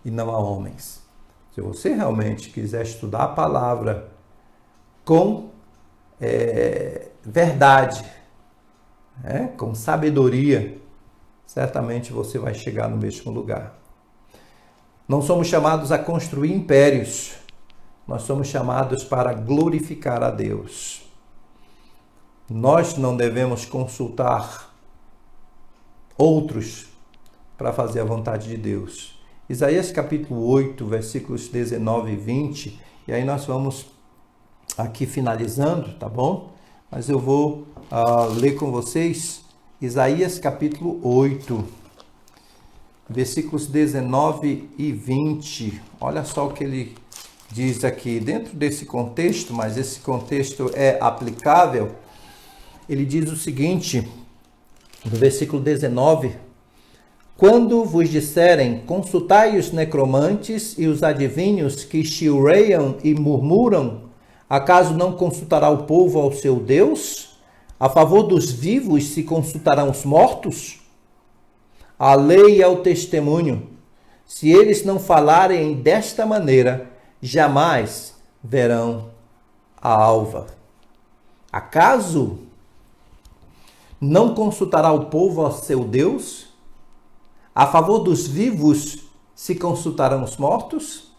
e não a homens. Se você realmente quiser estudar a palavra com verdade, com sabedoria, certamente você vai chegar no mesmo lugar. Não somos chamados a construir impérios, nós somos chamados para glorificar a Deus. Nós não devemos consultar outros para fazer a vontade de Deus. Isaías capítulo 8, versículos 19 e 20, e aí nós vamos aqui finalizando, tá bom? Mas eu vou ler com vocês Isaías capítulo 8, versículos 19 e 20. Olha só o que ele diz aqui, dentro desse contexto, mas esse contexto é aplicável. Ele diz o seguinte, no versículo 19: quando vos disserem, consultai os necromantes e os adivinhos que chilreiam e murmuram, acaso não consultará o povo ao seu Deus? A favor dos vivos se consultarão os mortos? A lei e ao testemunho, se eles não falarem desta maneira, jamais verão a alva. Acaso não consultará o povo ao seu Deus? A favor dos vivos se consultarão os mortos?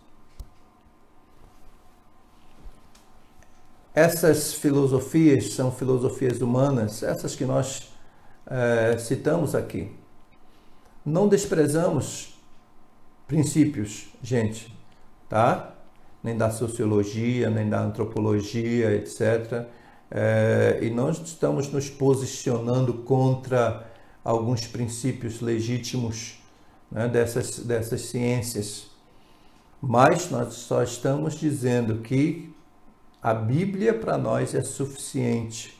Essas filosofias são filosofias humanas, essas que nós citamos aqui. Não desprezamos princípios, gente, tá? Nem da sociologia, nem da antropologia, etc. E não estamos nos posicionando contra alguns princípios legítimos, né, dessas ciências. Mas nós só estamos dizendo que a Bíblia para nós é suficiente.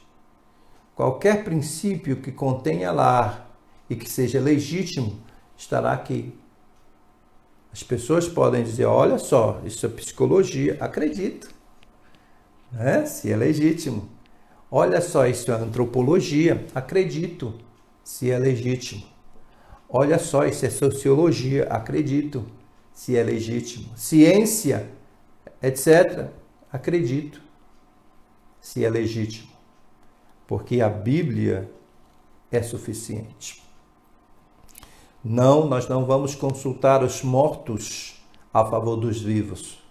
Qualquer princípio que contenha lá e que seja legítimo estará aqui. As pessoas podem dizer, olha só, isso é psicologia, acredito, né? Se é legítimo. Olha só, isso é antropologia, acredito, se é legítimo. Olha só, isso é sociologia, acredito, se é legítimo. Ciência, etc., acredito, se é legítimo. Porque a Bíblia é suficiente. Não, nós não vamos consultar os mortos a favor dos vivos.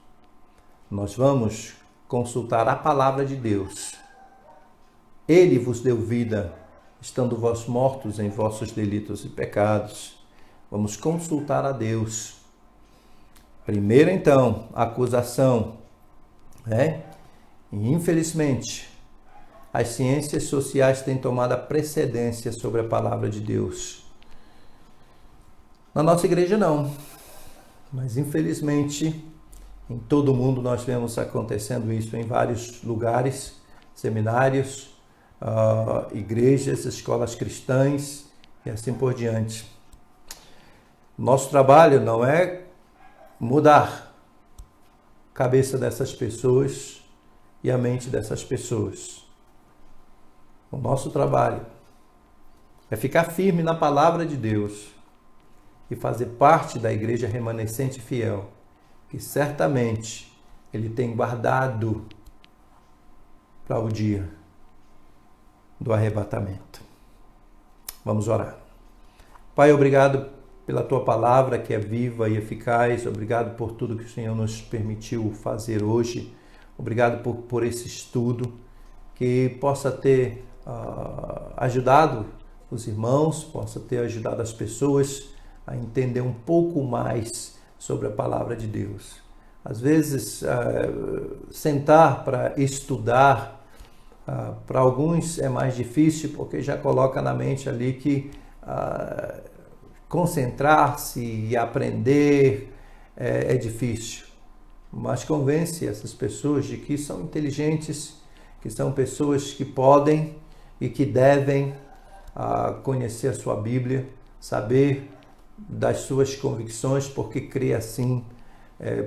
Nós vamos consultar a palavra de Deus. Ele vos deu vida, estando vós mortos em vossos delitos e pecados. Vamos consultar a Deus. Primeiro, então, a acusação, né? E, infelizmente, as ciências sociais têm tomado a precedência sobre a palavra de Deus. Na nossa igreja, não. Mas, infelizmente, em todo o mundo nós vemos acontecendo isso em vários lugares, seminários, igrejas, escolas cristãs e assim por diante. Nosso trabalho não é mudar a cabeça dessas pessoas e a mente dessas pessoas. O nosso trabalho é ficar firme na palavra de Deus e fazer parte da igreja remanescente fiel, que certamente Ele tem guardado para o dia do arrebatamento. Vamos orar. Pai, obrigado pela Tua palavra que é viva e eficaz. Obrigado por tudo que o Senhor nos permitiu fazer hoje. Obrigado por esse estudo que possa ter ajudado os irmãos, possa ter ajudado as pessoas a entender um pouco mais sobre a palavra de Deus. Às vezes, sentar para estudar, para alguns é mais difícil, porque já coloca na mente ali que concentrar-se e aprender é difícil. Mas convence essas pessoas de que são inteligentes, que são pessoas que podem e que devem conhecer a sua Bíblia, saber das suas convicções, porque crê assim,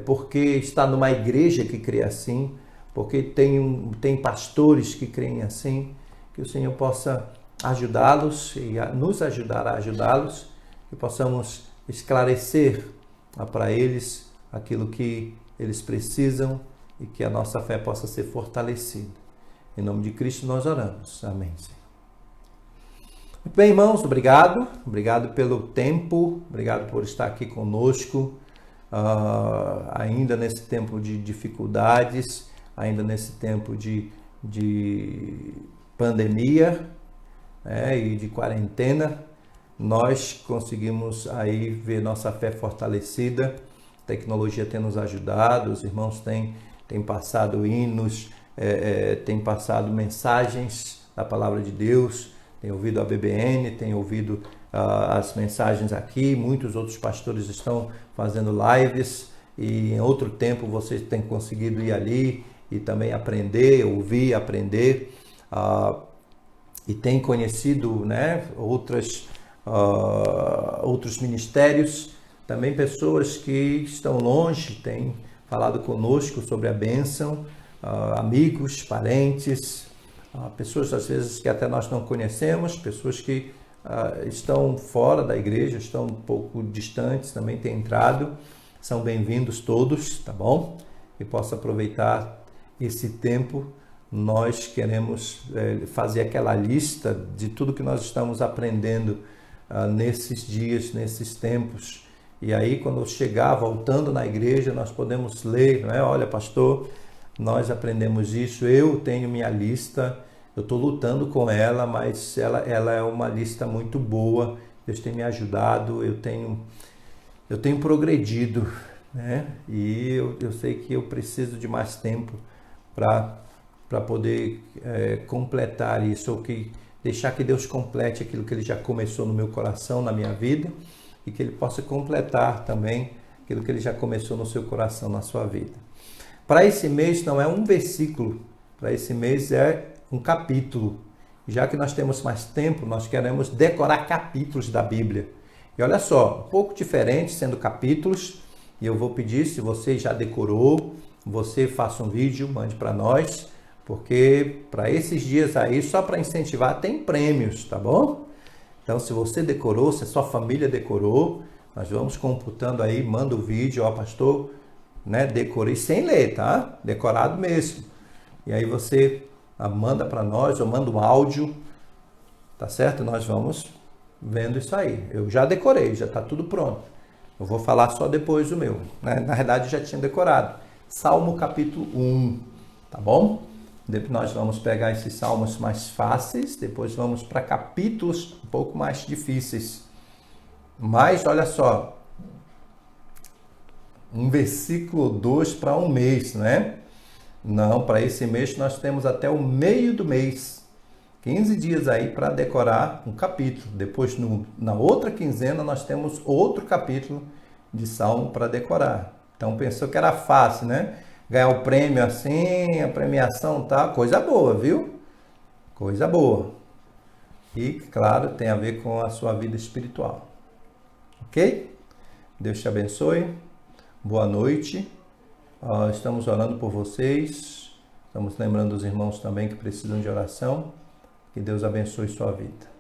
porque está numa igreja que crê assim, porque tem pastores que creem assim, que o Senhor possa ajudá-los e nos ajudar a ajudá-los, que possamos esclarecer para eles aquilo que eles precisam e que a nossa fé possa ser fortalecida. Em nome de Cristo nós oramos. Amém, Senhor. Muito bem, irmãos, obrigado. Obrigado pelo tempo, obrigado por estar aqui conosco, ainda nesse tempo de dificuldades, ainda nesse tempo de pandemia e de quarentena. Nós conseguimos aí ver nossa fé fortalecida, a tecnologia tem nos ajudado, os irmãos têm passado hinos, têm passado mensagens da palavra de Deus, têm ouvido a BBN, têm ouvido as mensagens aqui, muitos outros pastores estão fazendo lives e em outro tempo vocês têm conseguido ir ali e também aprender, ouvir, aprender e têm conhecido, né, outros ministérios, também pessoas que estão longe, têm falado conosco sobre a bênção, amigos, parentes, pessoas às vezes que até nós não conhecemos, pessoas que estão fora da igreja, estão um pouco distantes, também têm entrado, são bem-vindos todos, tá bom? E posso aproveitar esse tempo, nós queremos fazer aquela lista de tudo que nós estamos aprendendo nesses dias, nesses tempos. E aí, quando chegar, voltando na igreja, nós podemos ler, não é? Olha, pastor, nós aprendemos isso, eu tenho minha lista, eu estou lutando com ela, mas ela é uma lista muito boa, Deus tem me ajudado, eu tenho progredido, né? E eu sei que eu preciso de mais tempo para poder completar isso, ou deixar que Deus complete aquilo que Ele já começou no meu coração, na minha vida, e que Ele possa completar também aquilo que Ele já começou no seu coração, na sua vida. Para esse mês não é um versículo, para esse mês é um capítulo. Já que nós temos mais tempo, nós queremos decorar capítulos da Bíblia. E olha só, um pouco diferente, sendo capítulos, e eu vou pedir, se você já decorou, você faça um vídeo, mande para nós, porque para esses dias aí, só para incentivar, tem prêmios, tá bom? Então, se você decorou, se a sua família decorou, nós vamos computando aí, manda o vídeo, ó, pastor, né, decorei sem ler, tá? Decorado mesmo. E aí você manda para nós, ou manda um áudio, tá certo? Nós vamos vendo isso aí. Eu já decorei, já está tudo pronto. Eu vou falar só depois do meu, né? Na verdade, eu já tinha decorado. Salmo capítulo 1, tá bom? Depois nós vamos pegar esses salmos mais fáceis, depois vamos para capítulos um pouco mais difíceis. Mas, olha só, um versículo 2 para um mês, né? Não, para esse mês nós temos até o meio do mês. 15 dias aí para decorar um capítulo. Depois, na outra quinzena, nós temos outro capítulo de Salmo para decorar. Então, pensou que era fácil, né? Ganhar o prêmio assim, a premiação tá, coisa boa, viu? Coisa boa. E, claro, tem a ver com a sua vida espiritual. Ok? Deus te abençoe. Boa noite. Estamos orando por vocês. Estamos lembrando os irmãos também que precisam de oração. Que Deus abençoe sua vida.